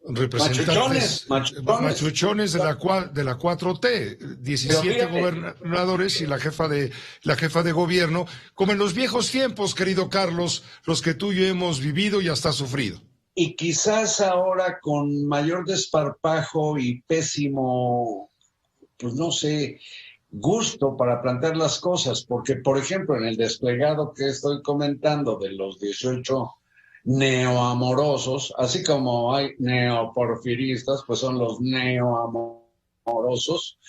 representantes machuchones de la 4T, 17 gobernadores y la jefa de gobierno, como en los viejos tiempos, querido Carlos, los que tú y yo hemos vivido y hasta sufrido. Y quizás ahora con mayor desparpajo y pésimo, pues no sé, gusto para plantear las cosas, porque por ejemplo en el desplegado que estoy comentando de los 18 neoamorosos, así como hay neoporfiristas, pues son los neoamorosos,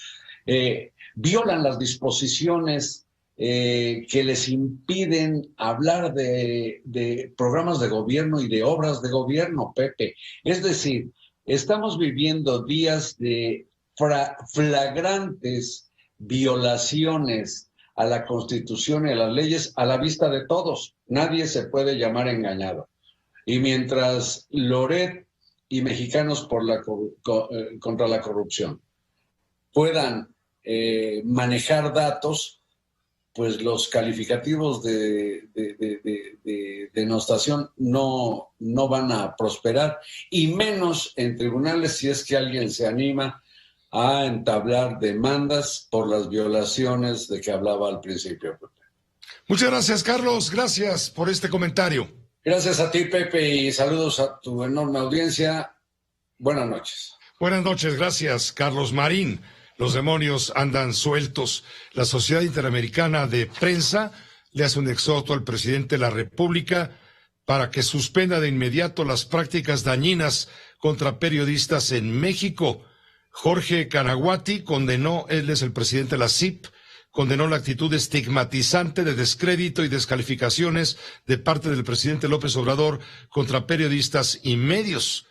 violan las disposiciones que les impiden hablar de programas de gobierno y de obras de gobierno, Pepe. Es decir, estamos viviendo días de flagrantes violaciones a la Constitución y a las leyes a la vista de todos. Nadie se puede llamar engañado. Y mientras Loret y Mexicanos contra la Corrupción puedan manejar datos, pues los calificativos de denostación no van a prosperar, y menos en tribunales si es que alguien se anima a entablar demandas por las violaciones de que hablaba al principio. Muchas gracias, Carlos. Gracias por este comentario. Gracias a ti, Pepe, y saludos a tu enorme audiencia. Buenas noches. Buenas noches, gracias, Carlos Marín. Los demonios andan sueltos. La Sociedad Interamericana de Prensa le hace un exhorto al presidente de la República para que suspenda de inmediato las prácticas dañinas contra periodistas en México. Jorge Canaguati condenó, él es el presidente de la CIP, condenó la actitud estigmatizante de descrédito y descalificaciones de parte del presidente López Obrador contra periodistas y medios.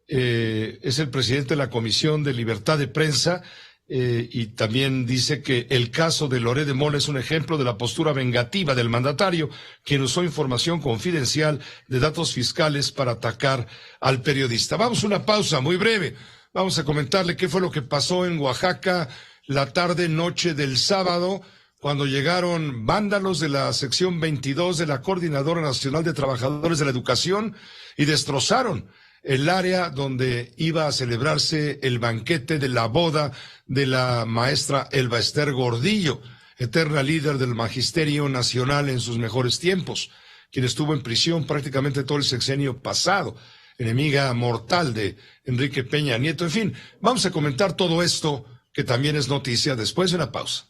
Es el presidente de la Comisión de Libertad de Prensa. Y también dice que el caso de Loret de Mola es un ejemplo de la postura vengativa del mandatario, quien usó información confidencial de datos fiscales para atacar al periodista. Vamos a una pausa muy breve. Vamos a comentarle qué fue lo que pasó en Oaxaca la tarde-noche del sábado, cuando llegaron vándalos de la sección 22 de la Coordinadora Nacional de Trabajadores de la Educación y destrozaron el área donde iba a celebrarse el banquete de la boda de la maestra Elba Ester Gordillo, eterna líder del Magisterio Nacional en sus mejores tiempos, quien estuvo en prisión prácticamente todo el sexenio pasado, enemiga mortal de Enrique Peña Nieto. En fin, vamos a comentar todo esto, que también es noticia, después de una pausa.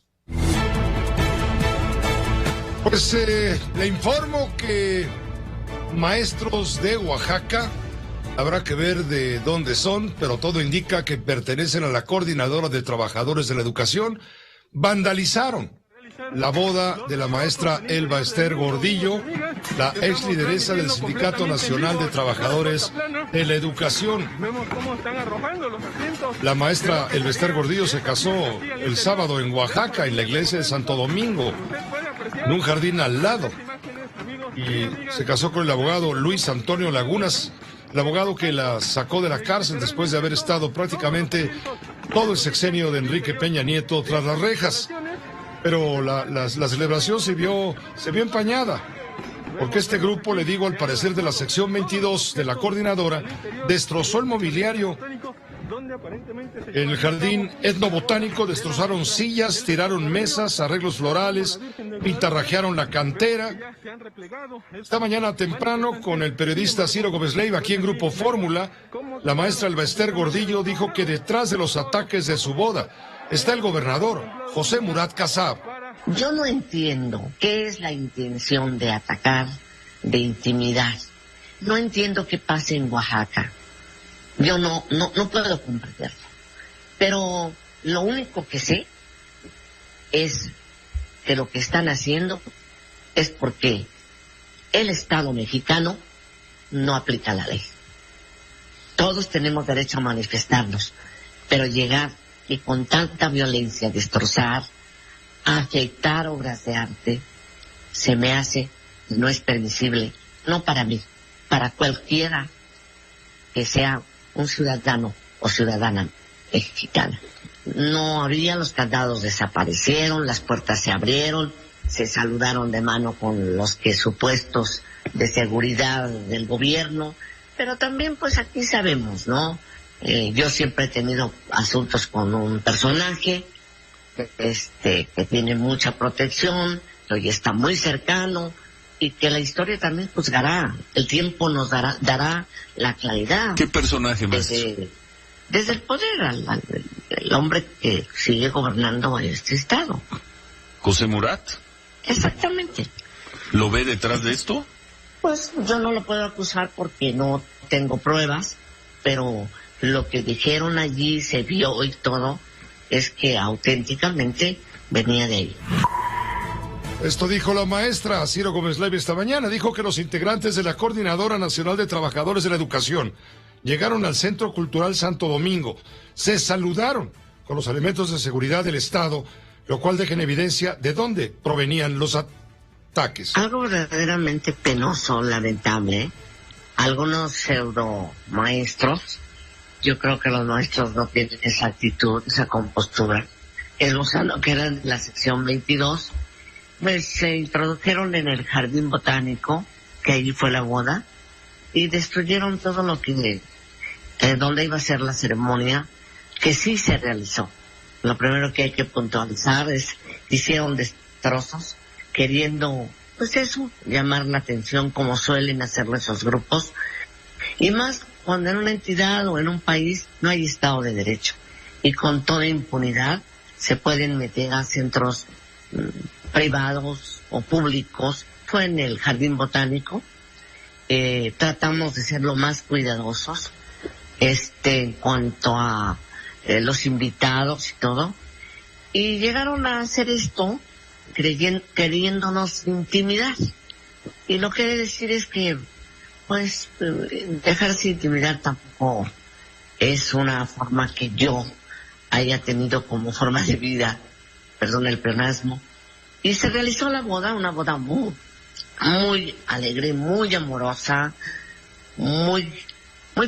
Pues le informo que maestros de Oaxaca, habrá que ver de dónde son, pero todo indica que pertenecen a la Coordinadora de Trabajadores de la Educación, vandalizaron la boda de la maestra Elba Ester Gordillo, la ex lideresa del Sindicato Nacional de Trabajadores de la Educación. La maestra Elba Ester Gordillo se casó el sábado en Oaxaca, en la iglesia de Santo Domingo, en un jardín al lado, y se casó con el abogado Luis Antonio Lagunas, el abogado que la sacó de la cárcel después de haber estado prácticamente todo el sexenio de Enrique Peña Nieto tras las rejas. Pero la celebración se vio empañada, porque este grupo, le digo, al parecer de la sección 22 de la coordinadora, destrozó el mobiliario. En el jardín etnobotánico destrozaron sillas, tiraron mesas, arreglos florales, pintarrajearon la cantera. Esta mañana temprano, con el periodista Ciro Gómez Leiva aquí en Grupo Fórmula, la maestra Elba Ester Gordillo dijo que detrás de los ataques de su boda está el gobernador José Murat Kassab. Yo no entiendo qué es la intención de atacar, de intimidar. No entiendo qué pasa en Oaxaca. Yo no puedo comprenderlo. Pero lo único que sé es que lo que están haciendo es porque el Estado mexicano no aplica la ley. Todos tenemos derecho a manifestarnos, pero llegar y con tanta violencia destrozar, afectar obras de arte, se me hace, no es permisible, no para mí, para cualquiera que sea un ciudadano o ciudadana mexicana. No había, los candados desaparecieron, las puertas se abrieron, se saludaron de mano con los que supuestos de seguridad del gobierno, pero también pues aquí sabemos, ¿no? Yo siempre he tenido asuntos con un personaje que tiene mucha protección, que hoy está muy cercano, y que la historia también juzgará, el tiempo nos dará la claridad. ¿Qué personaje más? Desde el poder, el hombre que sigue gobernando este estado. ¿José Murat? Exactamente. ¿Lo ve detrás de esto? Pues yo no lo puedo acusar porque no tengo pruebas, pero lo que dijeron allí, se vio y todo, es que auténticamente venía de ahí. Esto dijo la maestra Ciro Gómez Leiva esta mañana. Dijo que los integrantes de la Coordinadora Nacional de Trabajadores de la Educación llegaron al Centro Cultural Santo Domingo, se saludaron con los elementos de seguridad del Estado, lo cual deja en evidencia de dónde provenían los ataques. Algo verdaderamente penoso, lamentable, algunos pseudo maestros, yo creo que los maestros no tienen esa actitud, esa compostura, esbozando que eran de la sección 22, pues se introdujeron en el jardín botánico, que allí fue la boda, y destruyeron todo lo que, donde iba a ser la ceremonia, que sí se realizó. Lo primero que hay que puntualizar es, hicieron destrozos, queriendo, pues eso, llamar la atención como suelen hacerlo esos grupos, y más cuando en una entidad o en un país no hay Estado de Derecho, y con toda impunidad se pueden meter a centros privados o públicos. Fue en el Jardín Botánico, tratamos de ser lo más cuidadosos, en cuanto a los invitados y todo, y llegaron a hacer esto queriéndonos intimidar. Y lo que he de decir es que, pues, dejarse intimidar tampoco es una forma que yo haya tenido como forma de vida, perdón el pleonasmo. Y se realizó la boda, una boda muy, muy alegre, muy amorosa, muy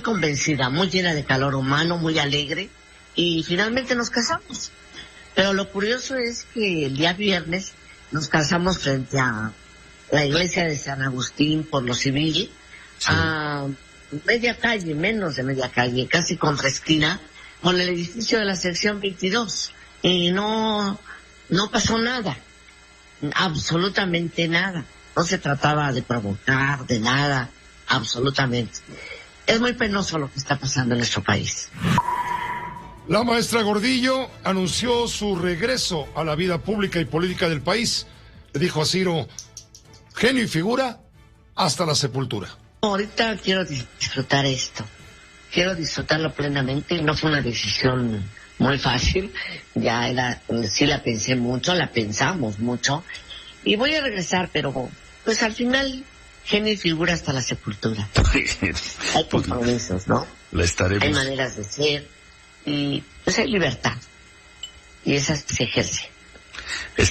convencida, muy llena de calor humano, muy alegre, y finalmente nos casamos. Pero lo curioso es que el día viernes nos casamos frente a la iglesia de San Agustín por lo civil, sí, a media calle, menos de media calle, casi contra esquina, con el edificio de la sección 22. Y no pasó nada, absolutamente nada. No se trataba de provocar, de nada, absolutamente. Es muy penoso lo que está pasando en nuestro país. La maestra Gordillo anunció su regreso a la vida pública y política del país. Le dijo a Ciro, genio y figura hasta la sepultura. Ahorita quiero disfrutar esto. Quiero disfrutarlo plenamente. No fue una decisión muy fácil. Sí la pensé mucho, la pensamos mucho. Y voy a regresar, pero pues al final, genio y figura hasta la sepultura. Hay compromisos, ¿no? La estaremos. Hay maneras de ser. Y pues hay libertad, y esa se ejerce.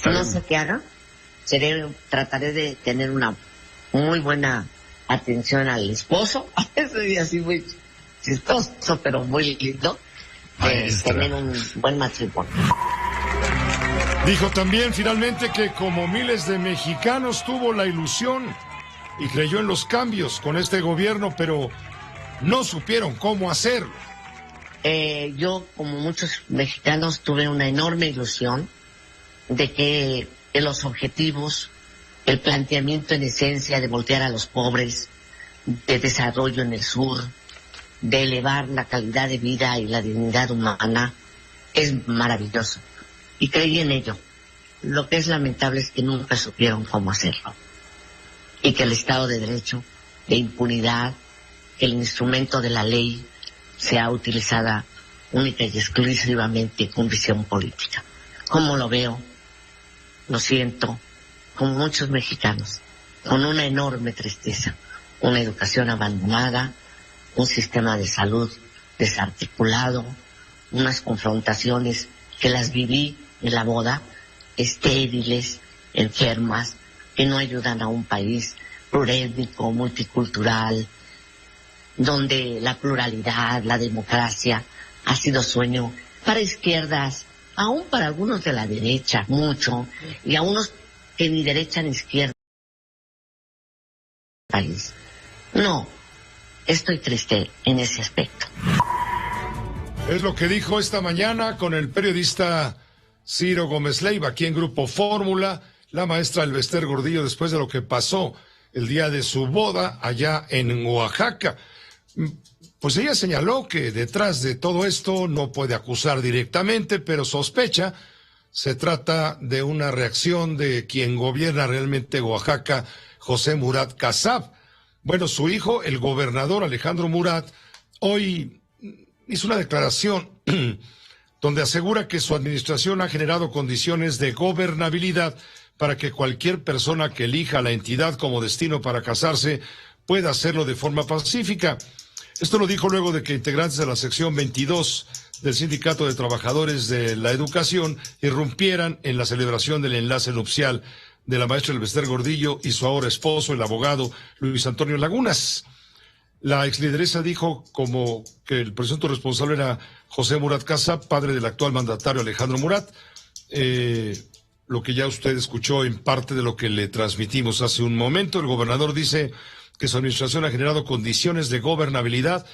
No sé qué haga, trataré de tener una muy buena atención al esposo, soy así muy chistoso, pero muy lindo, tener un buen matrimonio. Dijo también finalmente que como miles de mexicanos tuvo la ilusión y creyó en los cambios con este gobierno, pero no supieron cómo hacerlo. Yo, como muchos mexicanos, tuve una enorme ilusión de que los objetivos, el planteamiento en esencia de voltear a los pobres, de desarrollo en el sur, de elevar la calidad de vida y la dignidad humana, es maravilloso. Y creí en ello. Lo que es lamentable es que nunca supieron cómo hacerlo. Y que el Estado de Derecho, de impunidad, que el instrumento de la ley sea utilizada única y exclusivamente con visión política. Como lo veo, lo siento, como muchos mexicanos, con una enorme tristeza, una educación abandonada, un sistema de salud desarticulado, unas confrontaciones que las viví en la boda, estériles, enfermas, que no ayudan a un país plurétnico, multicultural, donde la pluralidad, la democracia ha sido sueño para izquierdas, aún para algunos de la derecha, mucho, y a unos que ni derecha ni izquierda. País. No, estoy triste en ese aspecto. Es lo que dijo esta mañana con el periodista Ciro Gómez Leiva, aquí en Grupo Fórmula, la maestra Elvester Gordillo, después de lo que pasó el día de su boda allá en Oaxaca. Pues ella señaló que detrás de todo esto no puede acusar directamente, pero sospecha se trata de una reacción de quien gobierna realmente Oaxaca, José Murat Kassab. Bueno, su hijo, el gobernador Alejandro Murat, hoy hizo una declaración donde asegura que su administración ha generado condiciones de gobernabilidad para que cualquier persona que elija la entidad como destino para casarse pueda hacerlo de forma pacífica. Esto lo dijo luego de que integrantes de la sección 22 del Sindicato de Trabajadores de la Educación irrumpieran en la celebración del enlace nupcial de la maestra Elvester Gordillo y su ahora esposo, el abogado Luis Antonio Lagunas. La exlideresa dijo como que el presunto responsable era José Murat Kassab, padre del actual mandatario Alejandro Murat. Lo que ya usted escuchó en parte de lo que le transmitimos hace un momento. El gobernador dice que su administración ha generado condiciones de gobernabilidad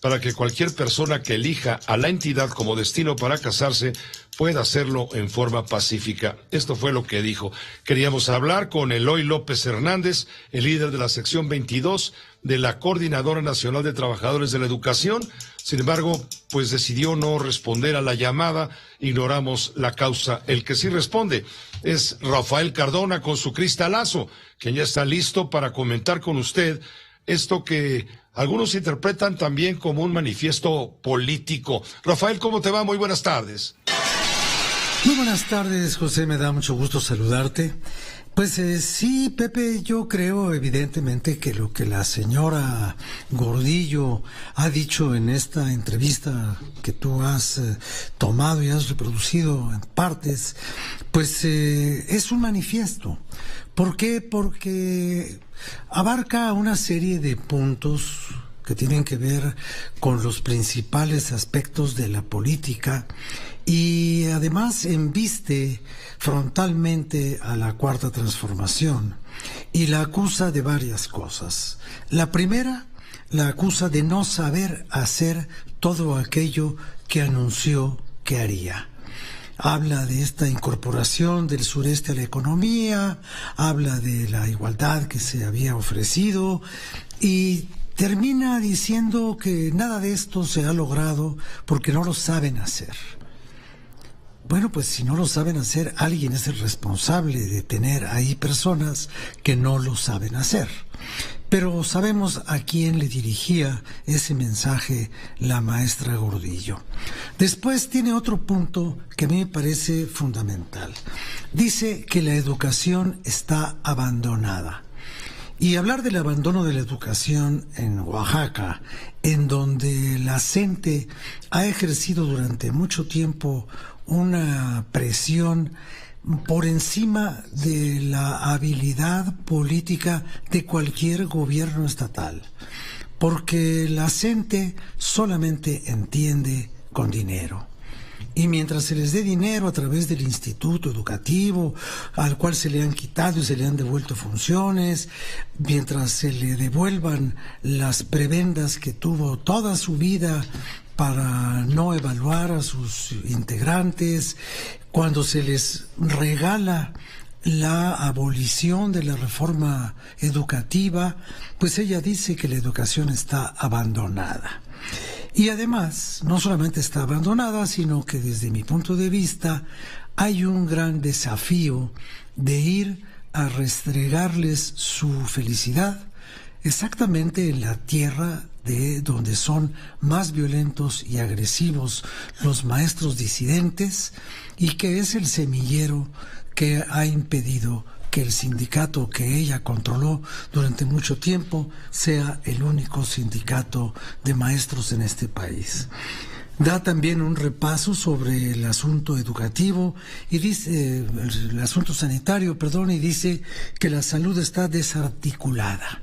para que cualquier persona que elija a la entidad como destino para casarse pueda hacerlo en forma pacífica. Esto fue lo que dijo. Queríamos hablar con Eloy López Hernández, el líder de la sección 22 de la Coordinadora Nacional de Trabajadores de la Educación. Sin embargo, pues decidió no responder a la llamada. Ignoramos la causa. El que sí responde es Rafael Cardona con su cristalazo, que ya está listo para comentar con usted esto que algunos interpretan también como un manifiesto político. Rafael, ¿cómo te va? Muy buenas tardes. Muy buenas tardes, José, me da mucho gusto saludarte. Pues sí, Pepe, yo creo evidentemente que lo que la señora Gordillo ha dicho en esta entrevista que tú has tomado y has reproducido en partes, pues es un manifiesto. ¿Por qué? Porque abarca una serie de puntos que tienen que ver con los principales aspectos de la política y además embiste frontalmente a la Cuarta Transformación y la acusa de varias cosas. La primera, la acusa de no saber hacer todo aquello que anunció que haría. Habla de esta incorporación del sureste a la economía, habla de la igualdad que se había ofrecido y termina diciendo que nada de esto se ha logrado porque no lo saben hacer. Bueno, pues si no lo saben hacer, alguien es el responsable de tener ahí personas que no lo saben hacer. Pero sabemos a quién le dirigía ese mensaje la maestra Gordillo. Después tiene otro punto que a mí me parece fundamental. Dice que la educación está abandonada. Y hablar del abandono de la educación en Oaxaca, en donde la CENTE ha ejercido durante mucho tiempo una presión por encima de la habilidad política de cualquier gobierno estatal, porque la CENTE solamente entiende con dinero. Y mientras se les dé dinero a través del instituto educativo, al cual se le han quitado y se le han devuelto funciones, mientras se le devuelvan las prebendas que tuvo toda su vida para no evaluar a sus integrantes, cuando se les regala la abolición de la reforma educativa, pues ella dice que la educación está abandonada. Y además, no solamente está abandonada, sino que desde mi punto de vista hay un gran desafío de ir a restregarles su felicidad exactamente en la tierra de donde son más violentos y agresivos los maestros disidentes y que es el semillero que ha impedido que el sindicato que ella controló durante mucho tiempo sea el único sindicato de maestros en este país. Da también un repaso sobre el asunto educativo y dice, el asunto sanitario, y dice que la salud está desarticulada.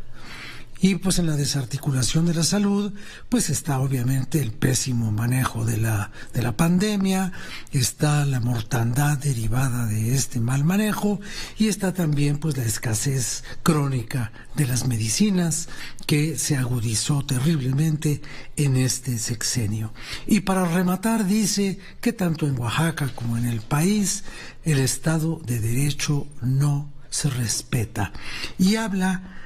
Y pues en la desarticulación de la salud, pues está obviamente el pésimo manejo de la pandemia, está la mortandad derivada de este mal manejo y está también pues la escasez crónica de las medicinas que se agudizó terriblemente en este sexenio. Y para rematar dice que tanto en Oaxaca como en el país el Estado de Derecho no se respeta. Y habla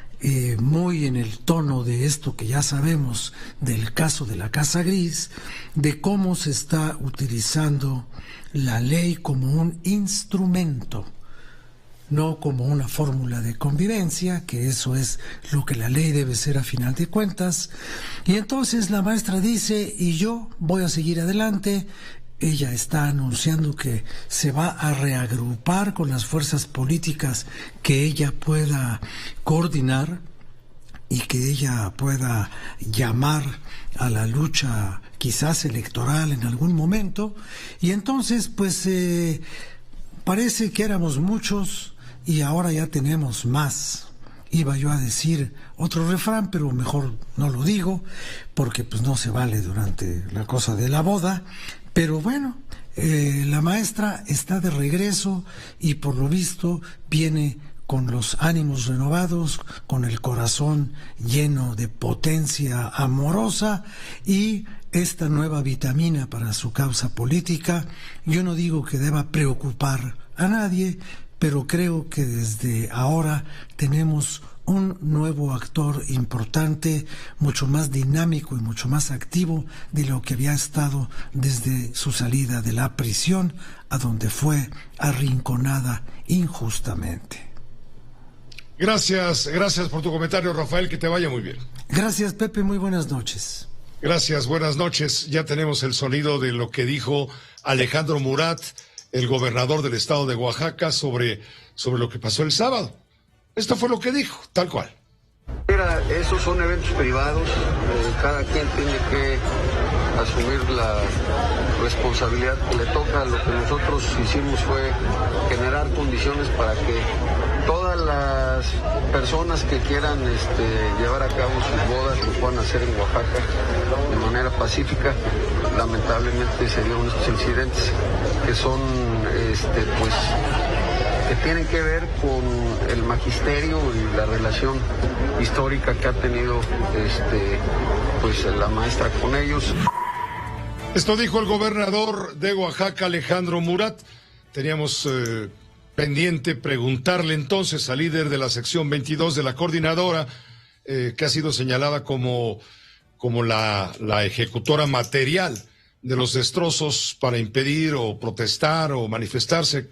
muy en el tono de esto que ya sabemos del caso de la Casa Gris, de cómo se está utilizando la ley como un instrumento, no como una fórmula de convivencia, que eso es lo que la ley debe ser a final de cuentas. Y entonces la maestra dice, y yo voy a seguir adelante. Ella está anunciando que se va a reagrupar con las fuerzas políticas que ella pueda coordinar y que ella pueda llamar a la lucha quizás electoral en algún momento. Y entonces pues parece que éramos muchos y ahora ya tenemos más. iba yo a decir otro refrán, pero mejor no lo digo, porque pues no se vale durante la cosa de la boda. Pero bueno, la maestra está de regreso y por lo visto viene con los ánimos renovados, con el corazón lleno de potencia amorosa y esta nueva vitamina para su causa política. Yo no digo que deba preocupar a nadie, pero creo que desde ahora tenemos un nuevo actor importante, mucho más dinámico y mucho más activo de lo que había estado desde su salida de la prisión, a donde fue arrinconada injustamente. Gracias por tu comentario, Rafael, que te vaya muy bien. Gracias, Pepe, muy buenas noches. Gracias, buenas noches. Ya tenemos el sonido de lo que dijo Alejandro Murat, el gobernador del estado de Oaxaca, sobre lo que pasó el sábado. Esto fue lo que dijo, tal cual. Mira, esos son eventos privados, cada quien tiene que asumir la responsabilidad que le toca. Lo que nosotros hicimos fue generar condiciones para que todas las personas que quieran llevar a cabo sus bodas lo puedan hacer en Oaxaca de manera pacífica. Lamentablemente se dieron estos incidentes que son que tienen que ver con el magisterio y la relación histórica que ha tenido la maestra con ellos. Esto dijo el gobernador de Oaxaca, Alejandro Murat. Teníamos pendiente preguntarle entonces al líder de la sección 22 de la coordinadora, que ha sido señalada como la ejecutora material de los destrozos para impedir o protestar o manifestarse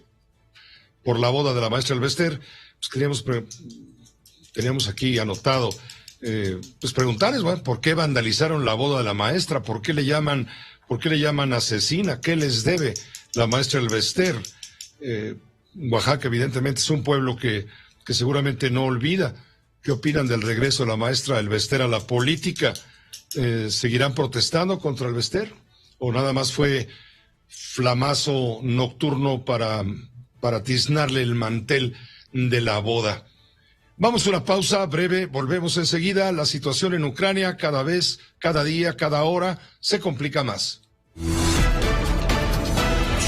por la boda de la maestra Elvester. Pues teníamos aquí anotado, preguntarles, bueno, ¿por qué vandalizaron la boda de la maestra? ¿Por qué le llaman asesina? ¿Qué les debe la maestra Elvester? Oaxaca evidentemente es un pueblo que seguramente no olvida. ¿Qué opinan del regreso de la maestra Elvester a la política? ¿Seguirán protestando contra Elvester? ¿O nada más fue flamazo nocturno para tiznarle el mantel de la boda? Vamos a una pausa breve, volvemos enseguida. La situación en Ucrania cada vez, cada día, cada hora se complica más.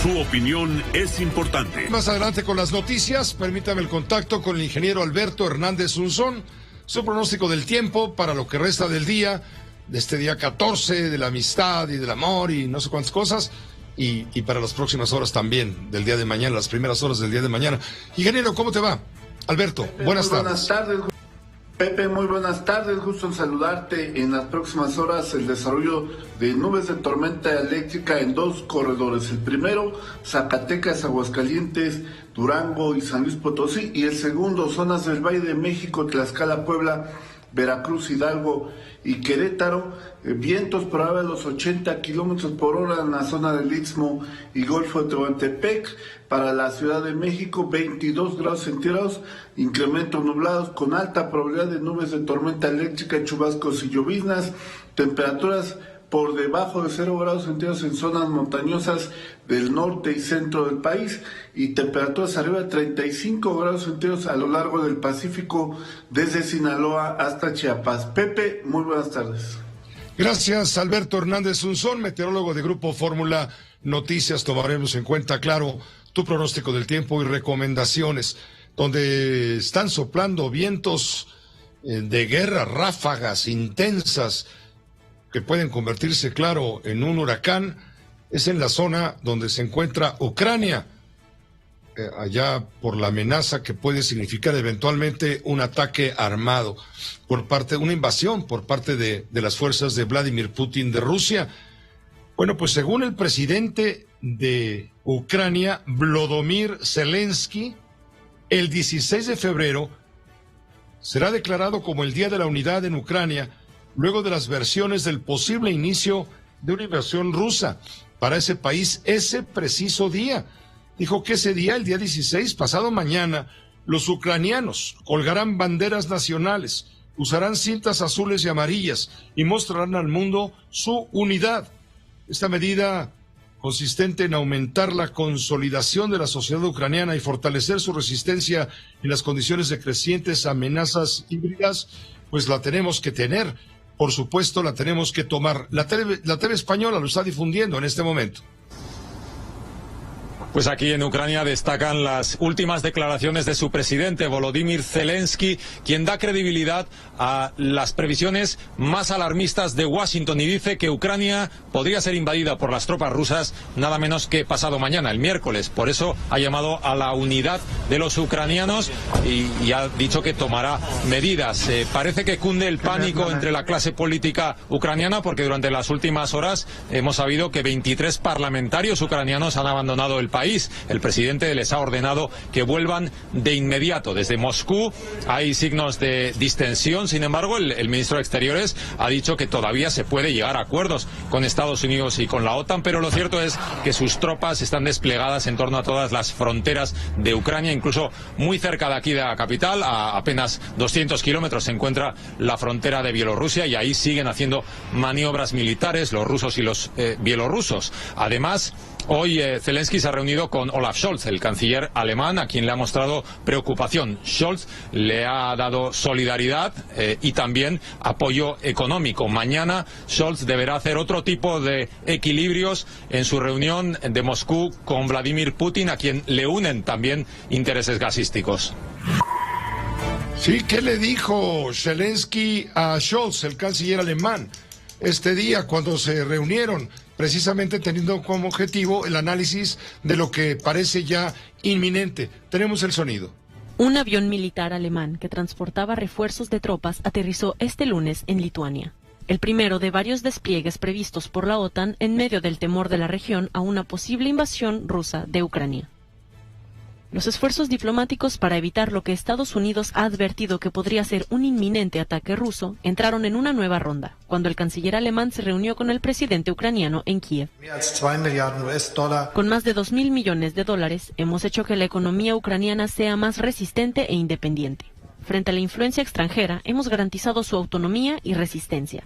Su opinión es importante. Más adelante con las noticias, permítame el contacto con el ingeniero Alberto Hernández Unzón, su pronóstico del tiempo para lo que resta del día, de este día 14, de la amistad y del amor y no sé cuántas cosas, y para las próximas horas también, del día de mañana, las primeras horas del día de mañana. Ingeniero, ¿cómo te va? Alberto, Pepe, buenas tardes. Buenas tardes, Pepe, muy buenas tardes, gusto en saludarte. En las próximas horas el desarrollo de nubes de tormenta eléctrica en 2 corredores. El primero, Zacatecas, Aguascalientes, Durango y San Luis Potosí. Y el segundo, zonas del Valle de México, Tlaxcala, Puebla, Veracruz, Hidalgo y Querétaro. Vientos por ahora de los 80 kilómetros por hora en la zona del Istmo y Golfo de Tehuantepec. Para la Ciudad de México, 22 grados centígrados, incrementos nublados con alta probabilidad de nubes de tormenta eléctrica, chubascos y lloviznas. Temperaturas por debajo de 0 grados centígrados en zonas montañosas del norte y centro del país, y temperaturas arriba de 35 grados centígrados a lo largo del Pacífico, desde Sinaloa hasta Chiapas. Pepe, muy buenas tardes. Gracias, Alberto Hernández Unzón, meteorólogo de Grupo Fórmula Noticias. Tomaremos en cuenta, claro, tu pronóstico del tiempo y recomendaciones, donde están soplando vientos de guerra, ráfagas intensas, que pueden convertirse, claro, en un huracán. Es en la zona donde se encuentra Ucrania, allá por la amenaza que puede significar eventualmente un ataque armado una invasión por parte de las fuerzas de Vladimir Putin de Rusia. Bueno, pues según el presidente de Ucrania, Volodymyr Zelensky, el 16 de febrero será declarado como el Día de la Unidad en Ucrania, luego de las versiones del posible inicio de una invasión rusa para ese país ese preciso día. Dijo que ese día, el día 16, pasado mañana, los ucranianos colgarán banderas nacionales, usarán cintas azules y amarillas y mostrarán al mundo su unidad. Esta medida consistente en aumentar la consolidación de la sociedad ucraniana y fortalecer su resistencia en las condiciones de crecientes amenazas híbridas, pues la tenemos que tener. Por supuesto, la tenemos que tomar. La TV española lo está difundiendo en este momento. Pues aquí en Ucrania destacan las últimas declaraciones de su presidente, Volodymyr Zelensky, quien da credibilidad a las previsiones más alarmistas de Washington y dice que Ucrania podría ser invadida por las tropas rusas nada menos que pasado mañana, el miércoles. Por eso ha llamado a la unidad de los ucranianos y ha dicho que tomará medidas. Parece que cunde el pánico entre la clase política ucraniana porque durante las últimas horas hemos sabido que 23 parlamentarios ucranianos han abandonado el país. El presidente les ha ordenado que vuelvan de inmediato. Desde Moscú hay signos de distensión. Sin embargo, el ministro de Exteriores ha dicho que todavía se puede llegar a acuerdos con Estados Unidos y con la OTAN, pero lo cierto es que sus tropas están desplegadas en torno a todas las fronteras de Ucrania, incluso muy cerca de aquí de la capital, a apenas 200 kilómetros se encuentra la frontera de Bielorrusia y ahí siguen haciendo maniobras militares los rusos y los bielorrusos. Además, hoy Zelensky se ha reunido con Olaf Scholz, el canciller alemán, a quien le ha mostrado preocupación. Scholz le ha dado solidaridad y también apoyo económico. Mañana Scholz deberá hacer otro tipo de equilibrios en su reunión de Moscú con Vladimir Putin, a quien le unen también intereses gasísticos. Sí, ¿qué le dijo Zelensky a Scholz, el canciller alemán, este día cuando se reunieron? Precisamente teniendo como objetivo el análisis de lo que parece ya inminente. Tenemos el sonido. Un avión militar alemán que transportaba refuerzos de tropas aterrizó este lunes en Lituania. El primero de varios despliegues previstos por la OTAN en medio del temor de la región a una posible invasión rusa de Ucrania. Los esfuerzos diplomáticos para evitar lo que Estados Unidos ha advertido que podría ser un inminente ataque ruso entraron en una nueva ronda, cuando el canciller alemán se reunió con el presidente ucraniano en Kiev. Con más de $2.000 millones, hemos hecho que la economía ucraniana sea más resistente e independiente. Frente a la influencia extranjera, hemos garantizado su autonomía y resistencia.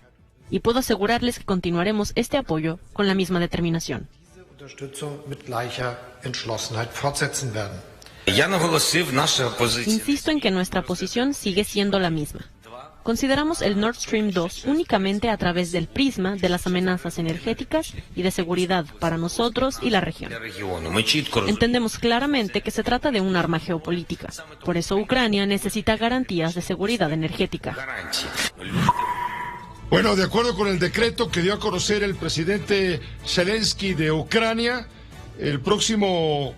Y puedo asegurarles que continuaremos este apoyo con la misma determinación. Insisto en que nuestra posición sigue siendo la misma. Consideramos el Nord Stream 2 únicamente a través del prisma de las amenazas energéticas y de seguridad para nosotros y la región. Entendemos claramente que se trata de un arma geopolítica. Por eso Ucrania necesita garantías de seguridad energética. Bueno, de acuerdo con el decreto que dio a conocer el presidente Zelensky de Ucrania, el próximo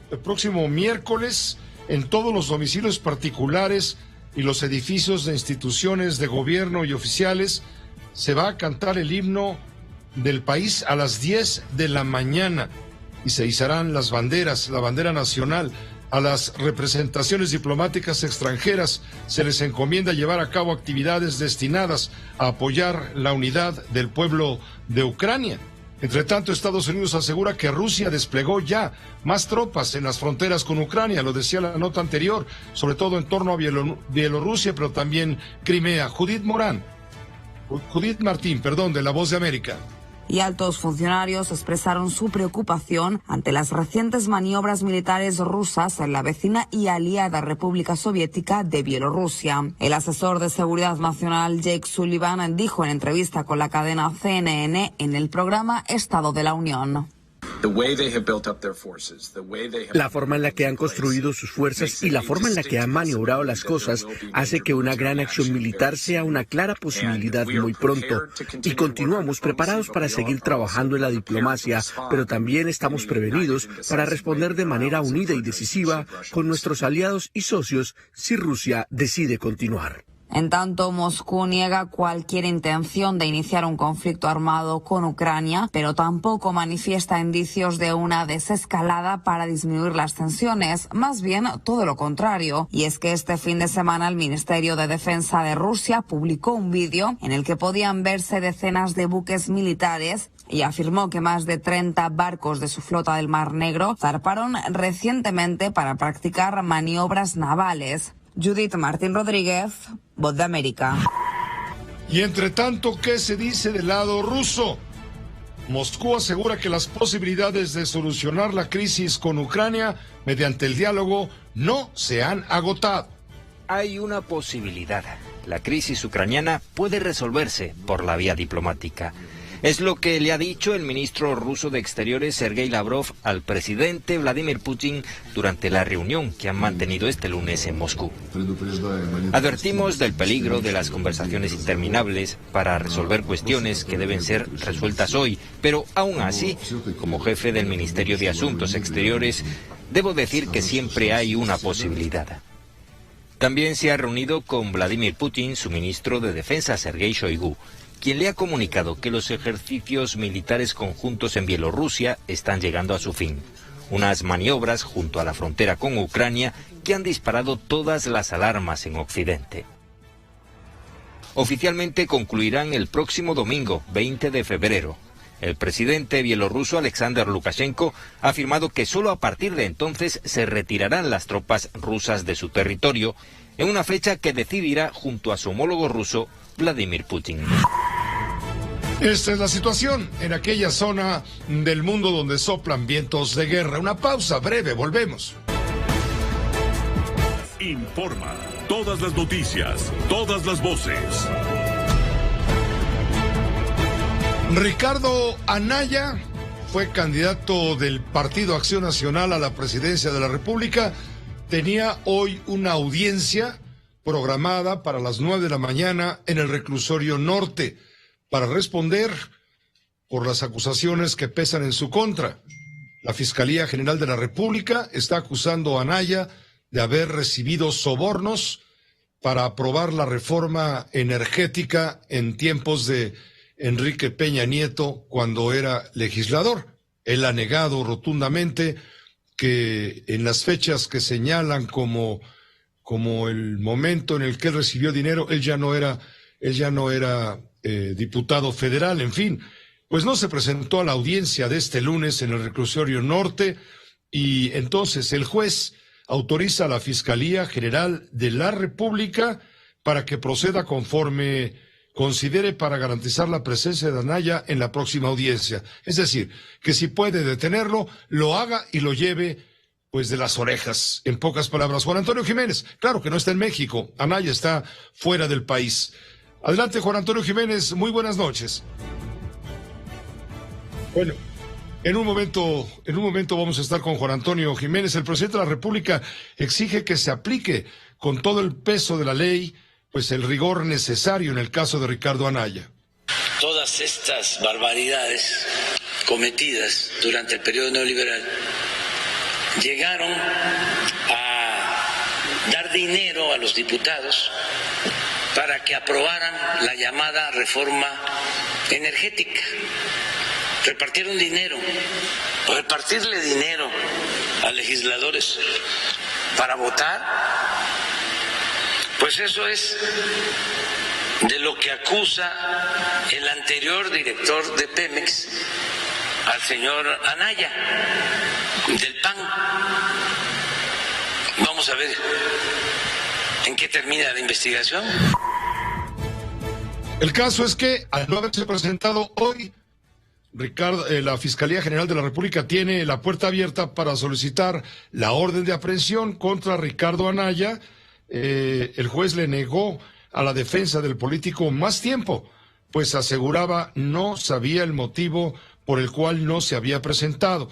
miércoles, en todos los domicilios particulares y los edificios de instituciones de gobierno y oficiales, se va a cantar el himno del país a las 10 de la mañana y se izarán las banderas, la bandera nacional. A las representaciones diplomáticas extranjeras se les encomienda llevar a cabo actividades destinadas a apoyar la unidad del pueblo de Ucrania. Entre tanto, Estados Unidos asegura que Rusia desplegó ya más tropas en las fronteras con Ucrania, lo decía la nota anterior, sobre todo en torno a Bielorrusia, pero también Crimea. Judith Martín, de La Voz de América. Y altos funcionarios expresaron su preocupación ante las recientes maniobras militares rusas en la vecina y aliada República Soviética de Bielorrusia. El asesor de Seguridad Nacional Jake Sullivan dijo en entrevista con la cadena CNN en el programa Estado de la Unión: la forma en la que han construido sus fuerzas y la forma en la que han maniobrado las cosas hace que una gran acción militar sea una clara posibilidad muy pronto. Y continuamos preparados para seguir trabajando en la diplomacia, pero también estamos prevenidos para responder de manera unida y decisiva con nuestros aliados y socios si Rusia decide continuar. En tanto, Moscú niega cualquier intención de iniciar un conflicto armado con Ucrania, pero tampoco manifiesta indicios de una desescalada para disminuir las tensiones, más bien todo lo contrario. Y es que este fin de semana el Ministerio de Defensa de Rusia publicó un vídeo en el que podían verse decenas de buques militares y afirmó que más de 30 barcos de su flota del Mar Negro zarparon recientemente para practicar maniobras navales. Judith Martín Rodríguez, Voz de América. Y entre tanto, ¿qué se dice del lado ruso? Moscú asegura que las posibilidades de solucionar la crisis con Ucrania mediante el diálogo no se han agotado. Hay una posibilidad. La crisis ucraniana puede resolverse por la vía diplomática. Es lo que le ha dicho el ministro ruso de Exteriores, Sergei Lavrov, al presidente Vladimir Putin durante la reunión que han mantenido este lunes en Moscú. Advertimos del peligro de las conversaciones interminables para resolver cuestiones que deben ser resueltas hoy, pero aún así, como jefe del Ministerio de Asuntos Exteriores, debo decir que siempre hay una posibilidad. También se ha reunido con Vladimir Putin su ministro de Defensa, Sergei Shoigu, quien le ha comunicado que los ejercicios militares conjuntos en Bielorrusia están llegando a su fin. Unas maniobras junto a la frontera con Ucrania que han disparado todas las alarmas en Occidente. Oficialmente concluirán el próximo domingo, 20 de febrero. El presidente bielorruso Alexander Lukashenko ha afirmado que solo a partir de entonces se retirarán las tropas rusas de su territorio, en una fecha que decidirá junto a su homólogo ruso, Vladimir Putin. Esta es la situación en aquella zona del mundo donde soplan vientos de guerra. Una pausa breve, volvemos. Informa todas las noticias, todas las voces. Ricardo Anaya fue candidato del Partido Acción Nacional a la presidencia de la República. Tenía hoy una audiencia programada para las 9 de la mañana en el Reclusorio Norte para responder por las acusaciones que pesan en su contra. La Fiscalía General de la República está acusando a Anaya de haber recibido sobornos para aprobar la reforma energética en tiempos de Enrique Peña Nieto cuando era legislador. Él ha negado rotundamente que en las fechas que señalan como el momento en el que él recibió dinero, él ya no era diputado federal. En fin, pues no se presentó a la audiencia de este lunes en el Reclusorio Norte y entonces el juez autoriza a la Fiscalía General de la República para que proceda conforme considere para garantizar la presencia de Anaya en la próxima audiencia. Es decir, que si puede detenerlo, lo haga y lo lleve pues de las orejas. En pocas palabras, Juan Antonio Jiménez, claro que no está en México, Anaya está fuera del país. Adelante, Juan Antonio Jiménez, muy buenas noches. Bueno, en un momento vamos a estar con Juan Antonio Jiménez. El presidente de la República exige que se aplique con todo el peso de la ley pues el rigor necesario en el caso de Ricardo Anaya. Todas estas barbaridades cometidas durante el periodo neoliberal llegaron a dar dinero a los diputados para que aprobaran la llamada reforma energética. Repartieron dinero, repartirle dinero a legisladores para votar. Pues eso es de lo que acusa el anterior director de Pemex al señor Anaya, del PAN. Vamos a ver en qué termina la investigación. El caso es que al no haberse presentado hoy, la Fiscalía General de la República tiene la puerta abierta para solicitar la orden de aprehensión contra Ricardo Anaya. El juez le negó a la defensa del político más tiempo, pues aseguraba no sabía el motivo por el cual no se había presentado.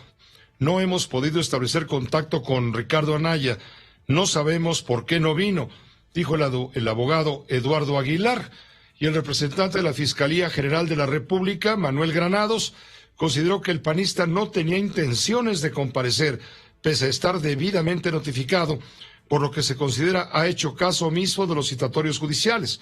No hemos podido establecer contacto con Ricardo Anaya, no sabemos por qué no vino, dijo el abogado Eduardo Aguilar. Y el representante de la Fiscalía General de la República, Manuel Granados, consideró que el panista no tenía intenciones de comparecer, pese a estar debidamente notificado, por lo que se considera ha hecho caso omiso de los citatorios judiciales.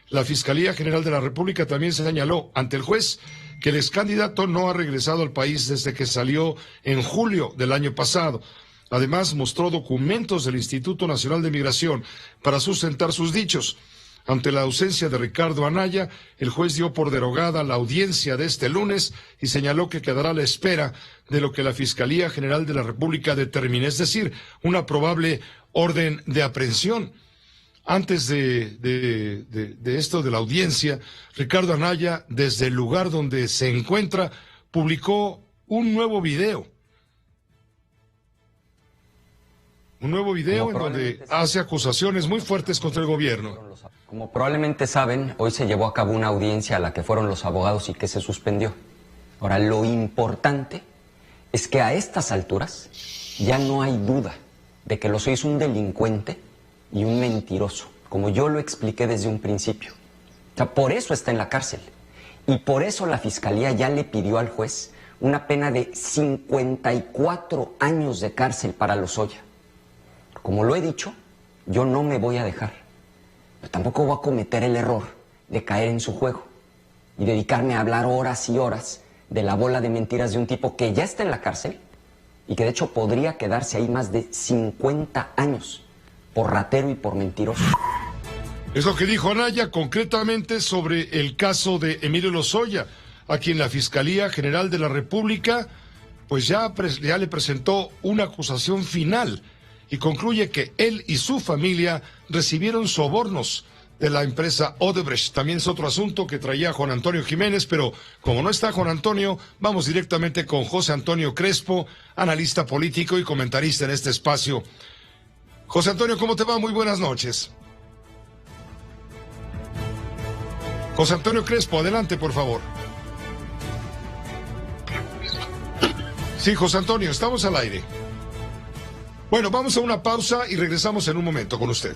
La Fiscalía General de la República también señaló ante el juez que el excandidato no ha regresado al país desde que salió en julio del año pasado. Además, mostró documentos del Instituto Nacional de Migración para sustentar sus dichos. Ante la ausencia de Ricardo Anaya, el juez dio por derogada la audiencia de este lunes y señaló que quedará a la espera de lo que la Fiscalía General de la República determine, es decir, una probable orden de aprehensión. Antes de esto de la audiencia, Ricardo Anaya, desde el lugar donde se encuentra, publicó un nuevo video. Un nuevo video en donde hace acusaciones muy fuertes contra el gobierno. Como probablemente saben, hoy se llevó a cabo una audiencia a la que fueron los abogados y que se suspendió. Ahora, lo importante es que a estas alturas ya no hay duda de que Lozoya es un delincuente y un mentiroso, como yo lo expliqué desde un principio. O sea, por eso está en la cárcel. Y por eso la Fiscalía ya le pidió al juez una pena de 54 años de cárcel para Lozoya. Como lo he dicho, yo no me voy a dejar. Pero tampoco voy a cometer el error de caer en su juego y dedicarme a hablar horas y horas de la bola de mentiras de un tipo que ya está en la cárcel y que de hecho podría quedarse ahí más de 50 años por ratero y por mentiroso. Es lo que dijo Anaya concretamente sobre el caso de Emilio Lozoya, a quien la Fiscalía General de la República pues ya le presentó una acusación final y concluye que él y su familia recibieron sobornos de la empresa Odebrecht. También es otro asunto que traía Juan Antonio Jiménez, pero como no está Juan Antonio, vamos directamente con José Antonio Crespo, analista político y comentarista en este espacio. José Antonio, ¿cómo te va? Muy buenas noches. José Antonio Crespo, adelante, por favor. Sí, José Antonio, estamos al aire. Bueno, vamos a una pausa y regresamos en un momento con usted.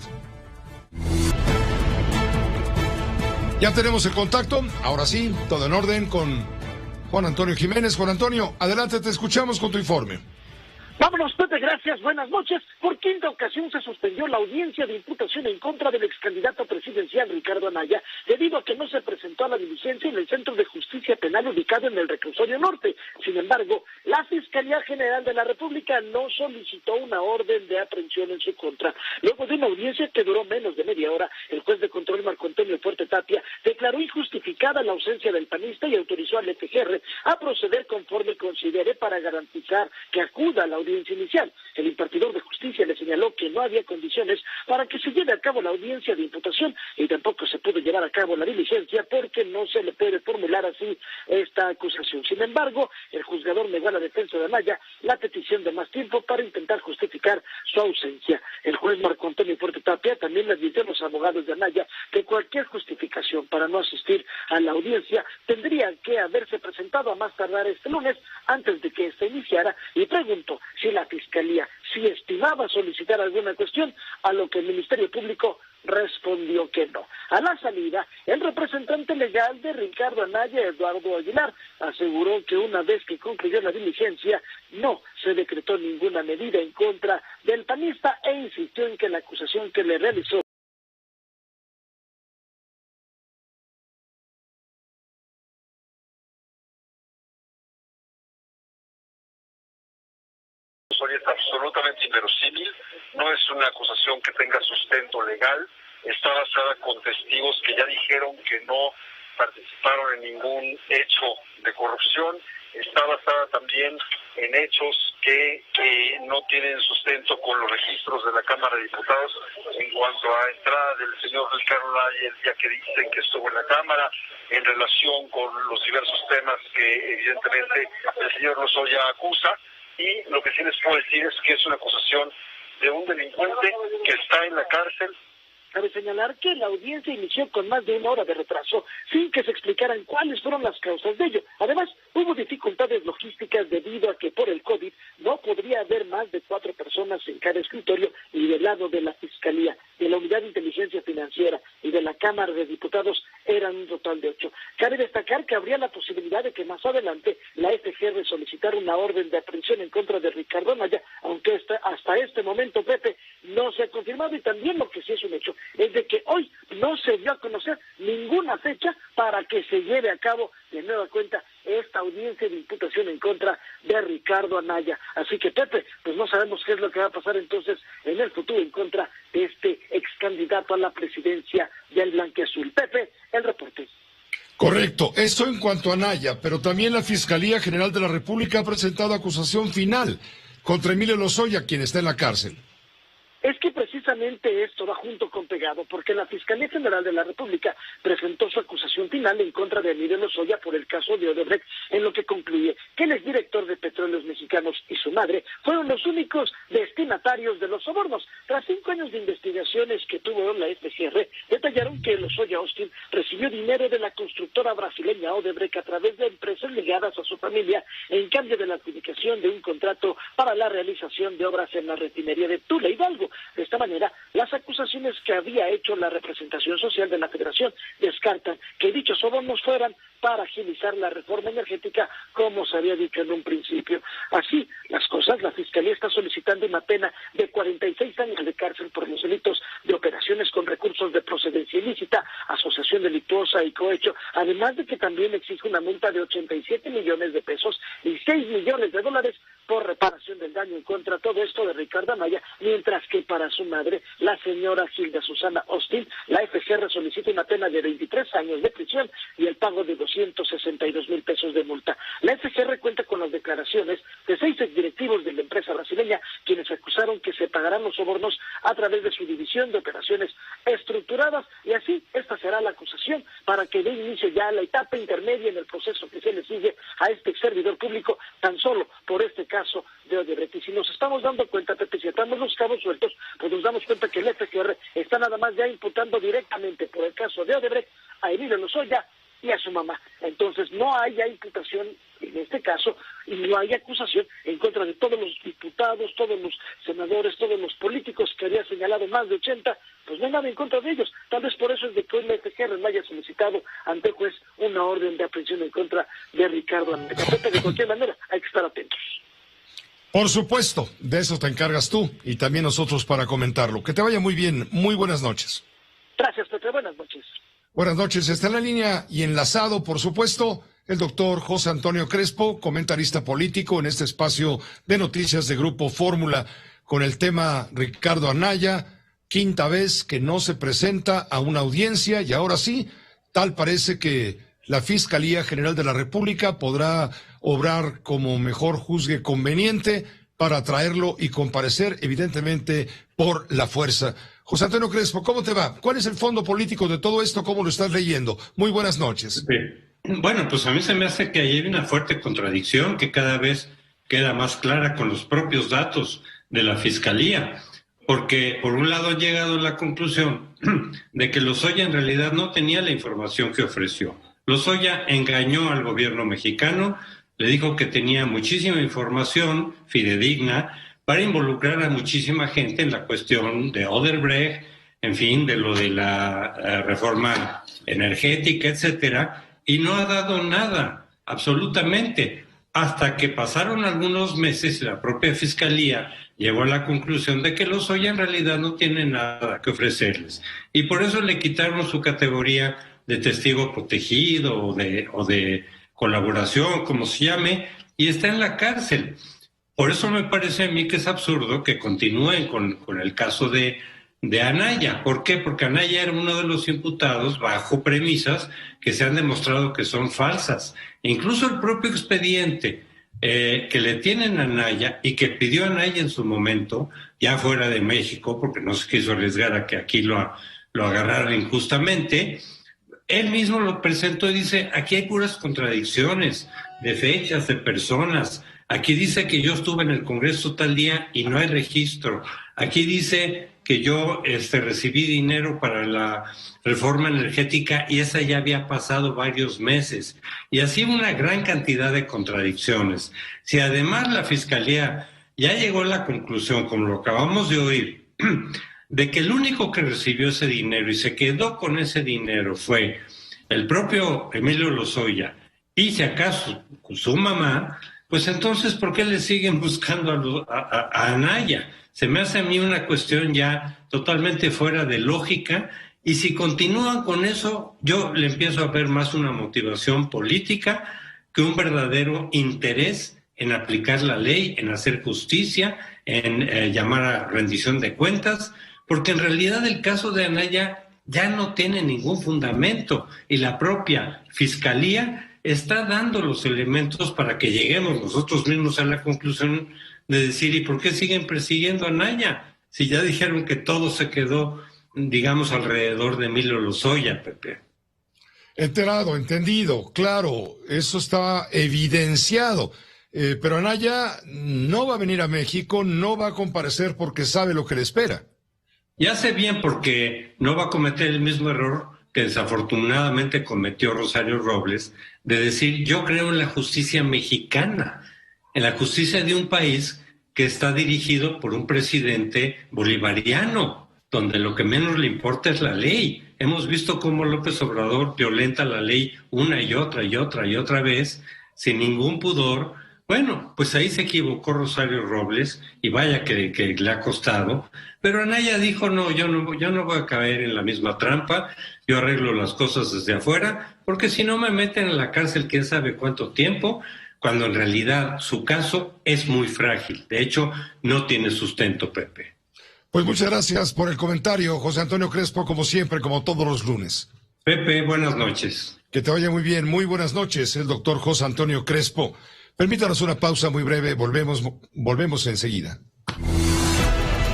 Ya tenemos el contacto, ahora sí, todo en orden con Juan Antonio Jiménez. Juan Antonio, adelante, te escuchamos con tu informe. Vámonos, Pepe, gracias, buenas noches. Por quinta ocasión se suspendió la audiencia de imputación en contra del ex candidato presidencial Ricardo Anaya, debido a que no se presentó a la diligencia en el Centro de Justicia Penal ubicado en el Reclusorio Norte. Sin embargo, la Fiscalía General de la República no solicitó una orden de aprehensión en su contra. Luego de una audiencia que duró menos de media hora, el juez de control Marco Antonio Fuerte Tapia declaró injustificada la ausencia del panista y autorizó al FGR a proceder conforme considere para garantizar que acuda a la audiencia inicial. El impartidor de justicia le señaló que no había condiciones para que se lleve a cabo la audiencia de imputación y tampoco se pudo llevar a cabo la diligencia porque no se le puede formular así esta acusación. Sin embargo, el juzgador negó a la defensa de Anaya la petición de más tiempo para intentar justificar su ausencia. El juez Marco Antonio Fuerte Tapia también le advirtió a los abogados de Anaya que cualquier justificación para no asistir a la audiencia tendría que haberse presentado a más tardar este lunes antes de que ésta iniciara, y preguntó si la Fiscalía estimaba solicitar alguna cuestión, a lo que el Ministerio Público respondió que no. A la salida, el representante legal de Ricardo Anaya, Eduardo Aguilar, aseguró que una vez que concluyó la diligencia, no se decretó ninguna medida en contra del panista e insistió en que la acusación que le realizó es absolutamente inverosímil, no es una acusación que tenga sustento legal, está basada con testigos que ya dijeron que no participaron en ningún hecho de corrupción, está basada también en hechos que no tienen sustento con los registros de la Cámara de Diputados en cuanto a entrada del señor Ricardo Anaya el día que dicen que estuvo en la Cámara, en relación con los diversos temas que evidentemente el señor Lozoya acusa. Y lo que sí les puedo decir es que es una acusación de un delincuente que está en la cárcel. Cabe señalar que la audiencia inició con más de una hora de retraso, sin que se explicaran cuáles fueron las causas de ello. Además, hubo dificultades logísticas debido a que por el COVID no podría haber más de 4 personas en cada escritorio, y del lado de la Fiscalía, de la Unidad de Inteligencia Financiera y de la Cámara de Diputados eran un total de 8. Cabe destacar que habría la posibilidad de que más adelante la FGR solicitara una orden de aprehensión en contra de Ricardo Anaya, aunque hasta este momento, Pepe, no se ha confirmado. Y también lo que sí es un hecho es de que hoy no se dio a conocer ninguna fecha para que se lleve a cabo de nueva cuenta esta audiencia de imputación en contra de Ricardo Anaya. Así que, Pepe, pues no sabemos qué es lo que va a pasar entonces en el futuro en contra de este ex candidato a la presidencia del Blanquiazul. Pepe, el reporte. Correcto, eso en cuanto a Anaya, pero también la Fiscalía General de la República ha presentado acusación final contra Emilio Lozoya, quien está en la cárcel. Es que precisamente precisamente esto va junto con pegado, porque la Fiscalía General de la República presentó su acusación final en contra de Emilio Lozoya por el caso de Odebrecht, en lo que concluye que el exdirector de Petróleos Mexicanos y su madre fueron los únicos destinatarios de los sobornos. Tras 5 años de investigaciones que tuvo la FGR, detallaron que Lozoya Austin recibió dinero de la constructora brasileña Odebrecht a través de empresas ligadas a su familia en cambio de la adjudicación de un contrato para la realización de obras en la refinería de Tula Hidalgo. De esta manera, las acusaciones que había hecho la representación social de la Federación descartan que dichos sobornos fueran para agilizar la reforma energética, como se había dicho en un principio. Así las cosas, la Fiscalía está solicitando una pena de 46 años de cárcel por los delitos de operaciones con recursos de procedencia ilícita, asociación delictuosa y cohecho, además de que también exige una multa de 87 millones de pesos y 6 millones de dólares por reparación del daño en contra. Todo esto de Ricardo Anaya, mientras que para su madre, la señora Gilda Susana Austin, la FGR solicita una pena de 23 años de prisión y el pago de 262,000 pesos de multa. La FGR cuenta con las declaraciones de 6 exdirectivos de la empresa brasileña, quienes acusaron que se pagarán los sobornos a través de su división de operaciones estructuradas, y así esta será la acusación para que dé inicio ya a la etapa intermedia en el proceso que se le sigue a este servidor público, tan solo por este caso de Odebrecht. Y si nos estamos dando cuenta, Pepe, si atamos los cabos sueltos, pues nos damos cuenta que el FGR está nada más ya imputando directamente por el caso de Odebrecht a Emilio Lozoya y a su mamá. Entonces no hay ya imputación en este caso y no hay acusación en contra de todos los diputados, todos los senadores, todos los políticos que había señalado, más de 80, pues no hay nada en contra de ellos. Tal vez por eso es de que hoy la FGR no haya solicitado ante el juez una orden de aprehensión en contra de Ricardo Anaya. De cualquier manera, hay que estar atentos. Por supuesto, de eso te encargas tú y también nosotros para comentarlo. Que te vaya muy bien, muy buenas noches. Gracias, Pepe, buenas noches. Buenas noches, está en la línea y enlazado, por supuesto, el doctor José Antonio Crespo, comentarista político en este espacio de noticias de Grupo Fórmula, con el tema Ricardo Anaya, quinta vez que no se presenta a una audiencia y ahora sí, tal parece que la Fiscalía General de la República podrá obrar como mejor juzgue conveniente para traerlo y comparecer, evidentemente, por la fuerza. José Antonio Crespo, ¿cómo te va? ¿Cuál es el fondo político de todo esto? ¿Cómo lo estás leyendo? Muy buenas noches. Bueno, pues a mí se me hace que hay una fuerte contradicción que cada vez queda más clara con los propios datos de la Fiscalía, porque por un lado han llegado a la conclusión de que Lozoya en realidad no tenía la información que ofreció. Lozoya engañó al gobierno mexicano, le dijo que tenía muchísima información fidedigna para involucrar a muchísima gente en la cuestión de Odebrecht, en fin, de lo de la reforma energética, etcétera, y no ha dado nada, absolutamente, hasta que pasaron algunos meses y la propia Fiscalía llegó a la conclusión de que Lozoya en realidad no tiene nada que ofrecerles. Y por eso le quitaron su categoría de testigo protegido o de colaboración, como se llame, y está en la cárcel. Por eso me parece a mí que es absurdo que continúen con el caso de Anaya. ¿Por qué? Porque Anaya era uno de los imputados bajo premisas que se han demostrado que son falsas. Incluso el propio expediente que le tienen a Anaya y que pidió Anaya en su momento, ya fuera de México, porque no se quiso arriesgar a que aquí lo agarraran injustamente, él mismo lo presentó y dice, aquí hay puras contradicciones de fechas, de personas. Aquí dice que yo estuve en el Congreso tal día y no hay registro. Aquí dice que yo recibí dinero para la reforma energética y esa ya había pasado varios meses. Y así una gran cantidad de contradicciones. Si además la Fiscalía ya llegó a la conclusión, como lo acabamos de oír, de que el único que recibió ese dinero y se quedó con ese dinero fue el propio Emilio Lozoya y si acaso su mamá, pues entonces, ¿por qué le siguen buscando a Anaya? Se me hace a mí una cuestión ya totalmente fuera de lógica y si continúan con eso, yo le empiezo a ver más una motivación política que un verdadero interés en aplicar la ley, en hacer justicia, en llamar a rendición de cuentas, porque en realidad el caso de Anaya ya no tiene ningún fundamento y la propia Fiscalía está dando los elementos para que lleguemos nosotros mismos a la conclusión de decir, ¿y por qué siguen persiguiendo a Anaya? Si ya dijeron que todo se quedó, digamos, alrededor de Emilio Lozoya, Pepe. Enterado, entendido, claro, eso está evidenciado. Pero Anaya no va a venir a México, no va a comparecer porque sabe lo que le espera. Y hace bien porque no va a cometer el mismo error que desafortunadamente cometió Rosario Robles, de decir, yo creo en la justicia mexicana, en la justicia de un país que está dirigido por un presidente bolivariano, donde lo que menos le importa es la ley. Hemos visto cómo López Obrador violenta la ley una y otra vez, sin ningún pudor. Bueno, pues ahí se equivocó Rosario Robles, y vaya que le ha costado, pero Anaya dijo, no, yo no voy a caer en la misma trampa, yo arreglo las cosas desde afuera, porque si no me meten en la cárcel quién sabe cuánto tiempo, cuando en realidad su caso es muy frágil, de hecho no tiene sustento, Pepe. Pues muchas gracias por el comentario, José Antonio Crespo, como siempre, como todos los lunes. Pepe, buenas noches. Que te vaya muy bien, muy buenas noches, el doctor José Antonio Crespo. Permítanos una pausa muy breve, volvemos enseguida.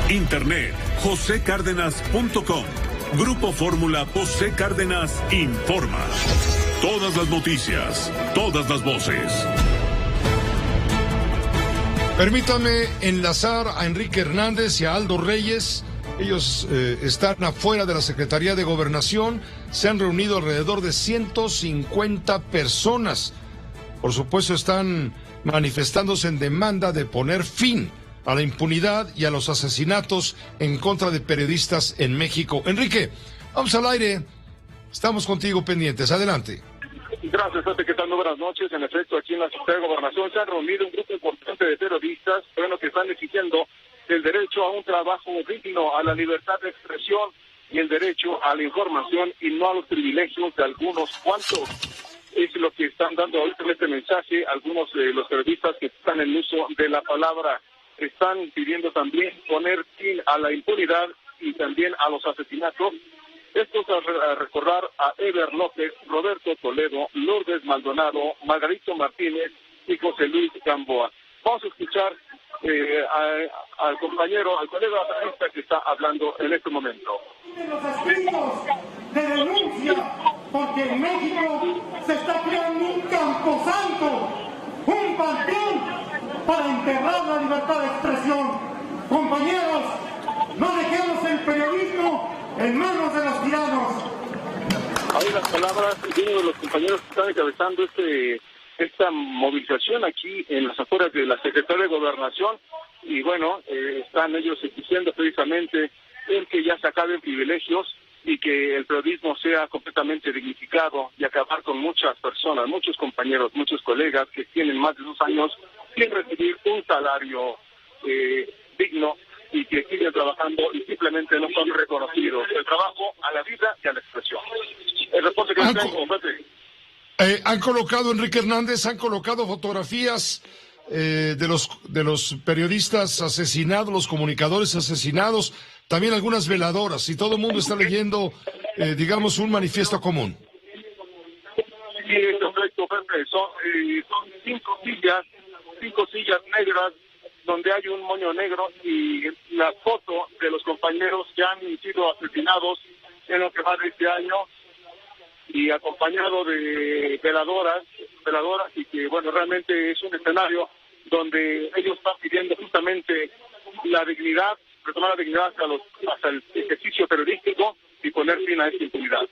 Internet, josecardenas.com. Grupo Fórmula José Cárdenas informa. Todas las noticias, todas las voces. Permítame enlazar a Enrique Hernández y a Aldo Reyes. Ellos están afuera de la Secretaría de Gobernación. Se han reunido alrededor de 150 personas. Por supuesto, están manifestándose en demanda de poner fin a la impunidad y a los asesinatos en contra de periodistas en México. Enrique, vamos al aire. Estamos contigo pendientes. Adelante. Gracias, Pepe. ¿Qué tal? Muy buenas noches. En efecto, aquí en la Secretaría de Gobernación se han reunido un grupo importante de periodistas, bueno, que están exigiendo el derecho a un trabajo digno, a la libertad de expresión y el derecho a la información y no a los privilegios de algunos cuantos. Es lo que están dando ahorita en este mensaje algunos de los periodistas que están en uso de la palabra. Están pidiendo también poner fin a la impunidad y también a los asesinatos. Esto es a recordar a Eber López, Roberto Toledo, Lourdes Maldonado, Margarito Martínez y José Luis Gamboa. Vamos a escuchar al compañero, al colega periodista que está hablando en este momento. Los escritos de denuncia, porque en México se está creando un camposanto, un panteón para enterrar la libertad de expresión. Compañeros, no dejemos el periodismo en manos de los tiranos. Ahí las palabras de uno de los compañeros que están encabezando esta movilización aquí en las afueras de la Secretaría de Gobernación, y bueno, están ellos exigiendo precisamente el que ya se acaben privilegios y que el periodismo sea completamente dignificado y acabar con muchas personas, muchos compañeros, muchos colegas que tienen más de 2 años sin recibir un salario digno y que siguen trabajando y simplemente no son reconocidos. El trabajo a la vida y a la expresión. El reporte que tengo, Pepe. Han colocado, Enrique Hernández, han colocado fotografías de los periodistas asesinados, los comunicadores asesinados, también algunas veladoras, y todo el mundo está leyendo, digamos, un manifiesto común. Sí, es correcto, Pepe. Son 5 sillas negras donde hay un moño negro y la foto de los compañeros que han sido asesinados en lo que va de este año, y acompañado de veladoras, y que bueno, realmente es un escenario donde ellos están pidiendo justamente la dignidad, retomar la dignidad hasta el ejercicio periodístico y poner fin a esta impunidad.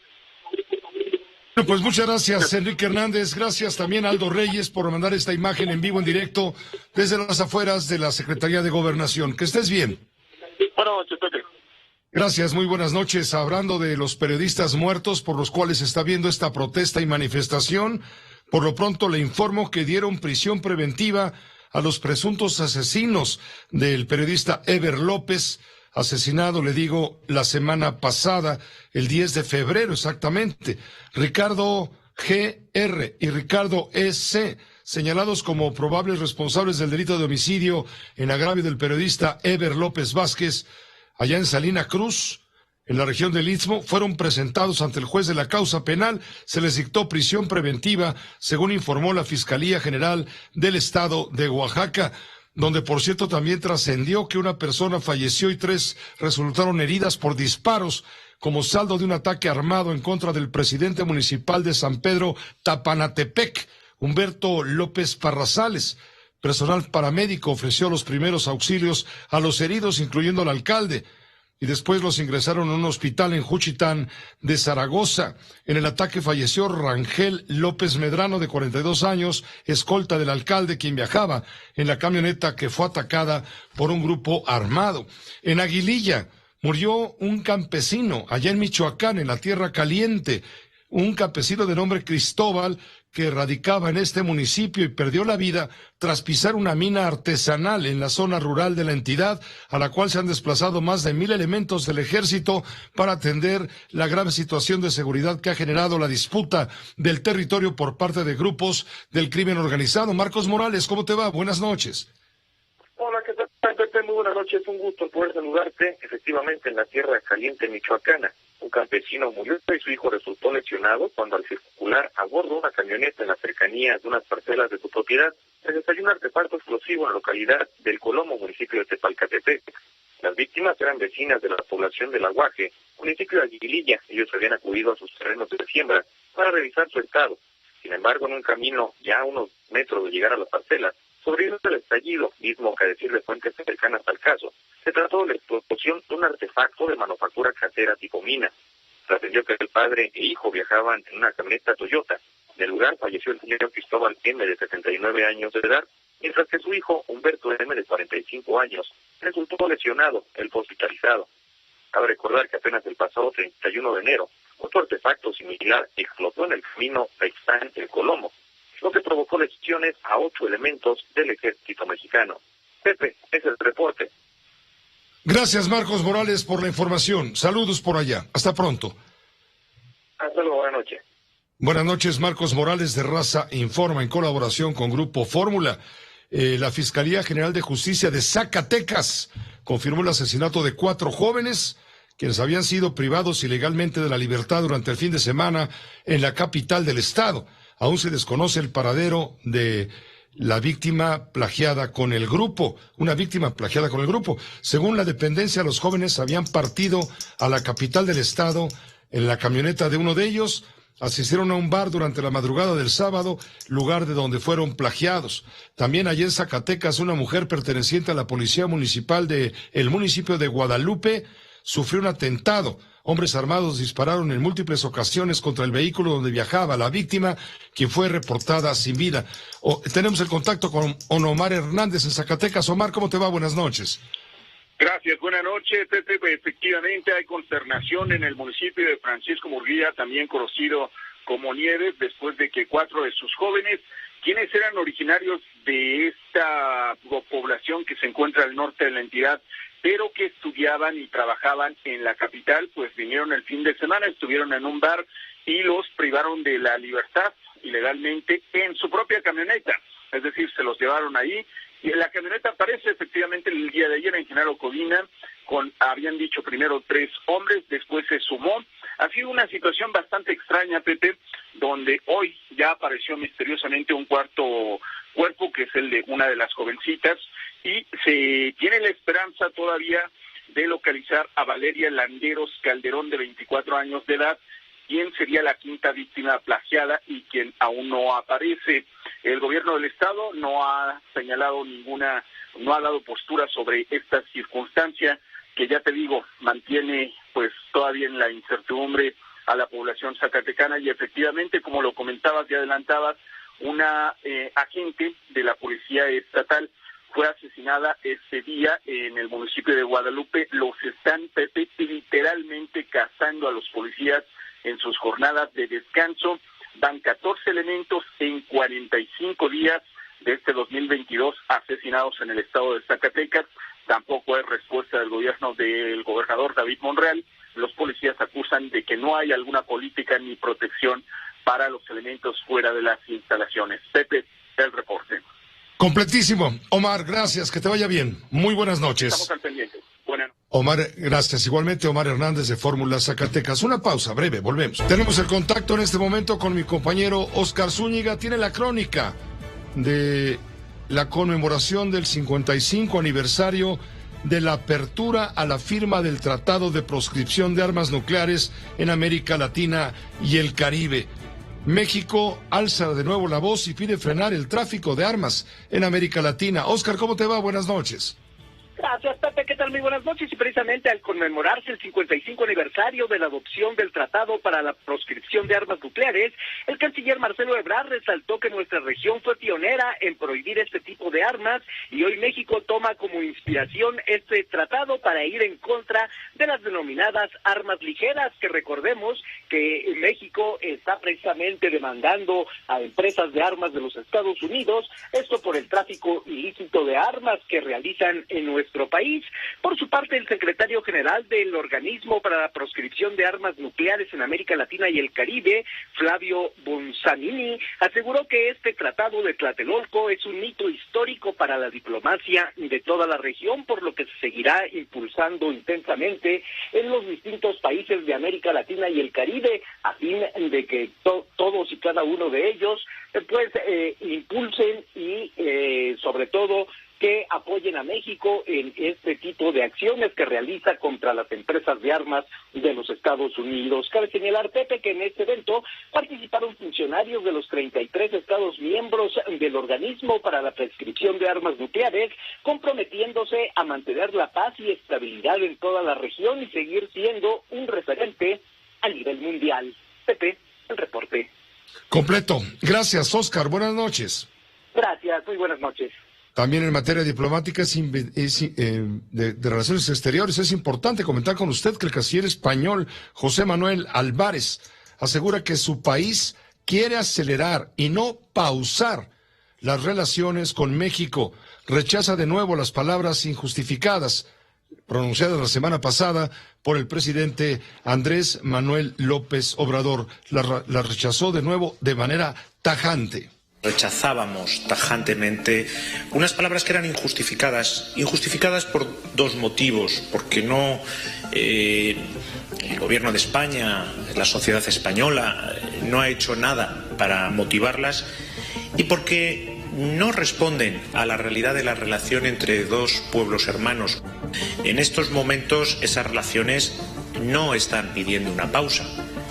Bueno, pues muchas gracias, Enrique Hernández. Gracias también a Aldo Reyes por mandar esta imagen en vivo, en directo, desde las afueras de la Secretaría de Gobernación. Que estés bien. Buenas noches, Pepe. Gracias, muy buenas noches. Hablando de los periodistas muertos por los cuales está viendo esta protesta y manifestación, por lo pronto le informo que dieron prisión preventiva a los presuntos asesinos del periodista Eber López, asesinado, le digo, la semana pasada, el 10 de febrero exactamente. Ricardo G.R. y Ricardo E.C., señalados como probables responsables del delito de homicidio en agravio del periodista Eber López Vázquez, allá en Salina Cruz, en la región del Istmo, fueron presentados ante el juez de la causa penal. Se les dictó prisión preventiva, según informó la Fiscalía General del Estado de Oaxaca. donde por cierto también trascendió que una persona falleció y 3 resultaron heridas por disparos como saldo de un ataque armado en contra del presidente municipal de San Pedro Tapanatepec, Humberto López Parrazales. Personal paramédico ofreció los primeros auxilios a los heridos, incluyendo al alcalde, y después los ingresaron a un hospital en Juchitán de Zaragoza. En el ataque falleció Rangel López Medrano, de 42 años, escolta del alcalde, quien viajaba en la camioneta que fue atacada por un grupo armado. En Aguililla murió un campesino allá en Michoacán, en la Tierra Caliente, un campesino de nombre Cristóbal, que radicaba en este municipio y perdió la vida tras pisar una mina artesanal en la zona rural de la entidad, a la cual se han desplazado más de 1,000 elementos del ejército para atender la grave situación de seguridad que ha generado la disputa del territorio por parte de grupos del crimen organizado. Marcos Morales, ¿cómo te va? Buenas noches. Hola, ¿qué tal, Pepe? Muy buenas noches, un gusto poder saludarte. Efectivamente, en la Tierra Caliente michoacana, un campesino murió y su hijo resultó lesionado cuando al circular a bordo de una camioneta en las cercanías de unas parcelas de su propiedad, se estalló un artefacto explosivo en la localidad del Colomo, municipio de Tepalcatepec. Las víctimas eran vecinas de la población del Aguaje, municipio de Aguililla. Ellos habían acudido a sus terrenos de siembra para revisar su estado. Sin embargo, en un camino ya a unos metros de llegar a las parcelas, sobrevino el estallido, mismo que a decir de fuentes cercanas al caso. Se trató de la explosión de un artefacto de manufactura casera tipo mina. Trascendió que el padre e hijo viajaban en una camioneta Toyota. Del lugar falleció el señor Cristóbal M., de 79 años de edad, mientras que su hijo, Humberto M., de 45 años, resultó lesionado, él fue hospitalizado. Cabe recordar que apenas el pasado 31 de enero, otro artefacto similar explotó en el camino Peixán del Colomo, lo que provocó lesiones a 8 elementos del ejército mexicano. Pepe, es el reporte. Gracias, Marcos Morales, por la información. Saludos por allá. Hasta pronto. Hasta luego, buenas noches. Buenas noches, Marcos Morales de Raza Informa, en colaboración con Grupo Fórmula. La Fiscalía General de Justicia de Zacatecas confirmó el asesinato de 4 jóvenes quienes habían sido privados ilegalmente de la libertad durante el fin de semana en la capital del estado. Aún se desconoce el paradero de la víctima plagiada con el grupo, una víctima plagiada con el grupo. Según la dependencia, los jóvenes habían partido a la capital del estado en la camioneta de uno de ellos, asistieron a un bar durante la madrugada del sábado, lugar de donde fueron plagiados. También allí en Zacatecas, una mujer perteneciente a la Policía Municipal de el municipio de Guadalupe sufrió un atentado. Hombres armados dispararon en múltiples ocasiones contra el vehículo donde viajaba la víctima, quien fue reportada sin vida. Tenemos el contacto con Omar Hernández en Zacatecas. Omar, ¿cómo te va? Buenas noches. Gracias, buenas noches, Pepe. Efectivamente hay consternación en el municipio de Francisco Murguía, también conocido como Nieves, después de que 4 de sus jóvenes, quienes eran originarios de esta población que se encuentra al norte de la entidad, pero que estudiaban y trabajaban en la capital, pues vinieron el fin de semana, estuvieron en un bar y los privaron de la libertad ilegalmente en su propia camioneta. Es decir, se los llevaron ahí y en la camioneta aparece efectivamente el día de ayer en Genaro Codina, habían dicho primero 3 hombres, después se sumó. Ha sido una situación bastante extraña, Pepe, donde hoy ya apareció misteriosamente un cuarto cuerpo, que es el de una de las jovencitas, y se tiene la esperanza todavía de localizar a Valeria Landeros Calderón, de 24 años de edad, quien sería la 5ª víctima plagiada y quien aún no aparece. El gobierno del estado no ha señalado no ha dado postura sobre esta circunstancia que, ya te digo, mantiene pues todavía en la incertidumbre a la población zacatecana. Y efectivamente, como lo comentabas y adelantabas, una agente de la policía estatal fue asesinada este día en el municipio de Guadalupe. Los están, Pepe, literalmente cazando a los policías en sus jornadas de descanso. Van 14 elementos en 45 días de este 2022 asesinados en el estado de Zacatecas. Tampoco hay respuesta del gobierno del gobernador David Monreal. Los policías acusan de que no hay alguna política ni protección para los elementos fuera de las instalaciones. Pepe, el reporte. Completísimo. Omar, gracias, que te vaya bien. Muy buenas noches. Estamos al pendiente. Buenas noches. Omar, gracias. Igualmente, Omar Hernández de Fórmula Zacatecas. Una pausa breve, volvemos. Tenemos el contacto en este momento con mi compañero Oscar Zúñiga. Tiene la crónica de la conmemoración del 55 aniversario de la apertura a la firma del Tratado de Proscripción de Armas Nucleares en América Latina y el Caribe. México alza de nuevo la voz y pide frenar el tráfico de armas en América Latina. Oscar, ¿cómo te va? Buenas noches. Gracias, Pepe. ¿Qué tal? Muy buenas noches. Y precisamente al conmemorarse el 55 aniversario de la adopción del Tratado para la Proscripción de Armas Nucleares, el canciller Marcelo Ebrard resaltó que nuestra región fue pionera en prohibir este tipo de armas y hoy México toma como inspiración este tratado para ir en contra de las denominadas armas ligeras, que recordemos que México está precisamente demandando a empresas de armas de los Estados Unidos, esto por el tráfico ilícito de armas que realizan en nuestro país. Por su parte, el secretario general del Organismo para la Proscripción de Armas Nucleares en América Latina y el Caribe, Flavio Bonsanini, aseguró que este tratado de Tlatelolco es un hito histórico para la diplomacia de toda la región, por lo que se seguirá impulsando intensamente en los distintos países de América Latina y el Caribe, a fin de que todos y cada uno de ellos impulsen y sobre todo que apoyen a México en este tipo de acciones que realiza contra las empresas de armas de los Estados Unidos. Cabe señalar, Pepe, que en este evento participaron funcionarios de los 33 Estados miembros del Organismo para la Prescripción de Armas Nucleares, comprometiéndose a mantener la paz y estabilidad en toda la región y seguir siendo un referente a nivel mundial. Pepe, el reporte. Completo. Gracias, Oscar. Buenas noches. Gracias, muy buenas noches. También en materia diplomática de relaciones exteriores es importante comentar con usted que el canciller español José Manuel Álvarez asegura que su país quiere acelerar y no pausar las relaciones con México. Rechaza de nuevo las palabras injustificadas pronunciadas la semana pasada por el presidente Andrés Manuel López Obrador. La rechazó de nuevo de manera tajante. Rechazábamos tajantemente unas palabras que eran injustificadas por dos motivos, porque no el gobierno de España, la sociedad española no ha hecho nada para motivarlas y porque no responden a la realidad de la relación entre dos pueblos hermanos. En estos momentos esas relaciones no están pidiendo una pausa.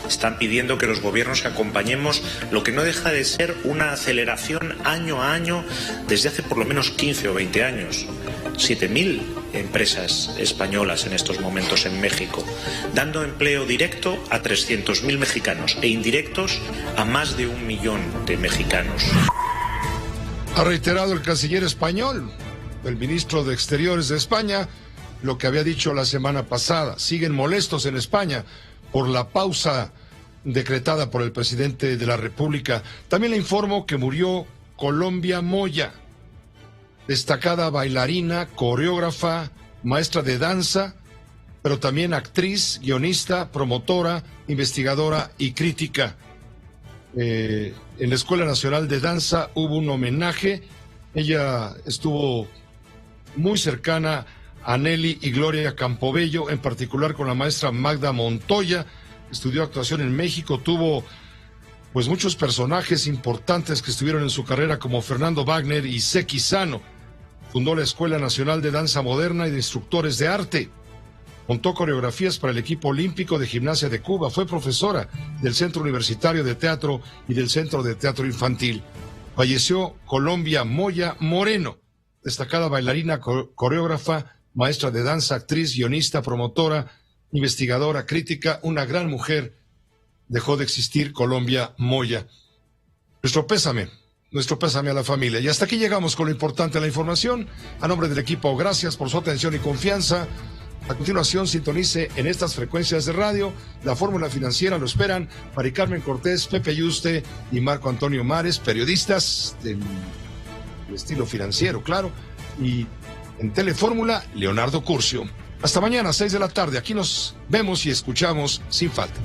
Están pidiendo que los gobiernos acompañemos lo que no deja de ser una aceleración año a año desde hace por lo menos 15 o 20 años. 7.000 empresas españolas en estos momentos en México, dando empleo directo a 300.000 mexicanos e indirectos a más de 1 millón de mexicanos. Ha reiterado el canciller español, el ministro de Exteriores de España, lo que había dicho la semana pasada. Siguen molestos en España por la pausa decretada por el presidente de la República. También le informo que murió Colombia Moya, destacada bailarina, coreógrafa, maestra de danza, pero también actriz, guionista, promotora, investigadora y crítica. En la Escuela Nacional de Danza hubo un homenaje. Ella estuvo muy cercana a Nelly y Gloria Campobello, en particular con la maestra Magda Montoya. Estudió actuación en México, tuvo pues muchos personajes importantes que estuvieron en su carrera, como Fernando Wagner y Seki Sano. Fundó la Escuela Nacional de Danza Moderna y de Instructores de Arte. Montó coreografías para el equipo olímpico de gimnasia de Cuba. Fue profesora del Centro Universitario de Teatro y del Centro de Teatro Infantil. Falleció Colombia Moya Moreno, destacada bailarina, coreógrafa, maestra de danza, actriz, guionista, promotora, investigadora, crítica, una gran mujer. Dejó de existir Colombia Moya. Nuestro pésame a la familia. Y hasta aquí llegamos con lo importante de la información. A nombre del equipo, gracias por su atención y confianza. A continuación, sintonice en estas frecuencias de radio La Fórmula Financiera. Lo esperan Mari Carmen Cortés, Pepe Yuste y Marco Antonio Mares, periodistas del estilo financiero, claro. Y en Telefórmula, Leonardo Curcio. Hasta mañana, 6 de la tarde. Aquí nos vemos y escuchamos sin falta.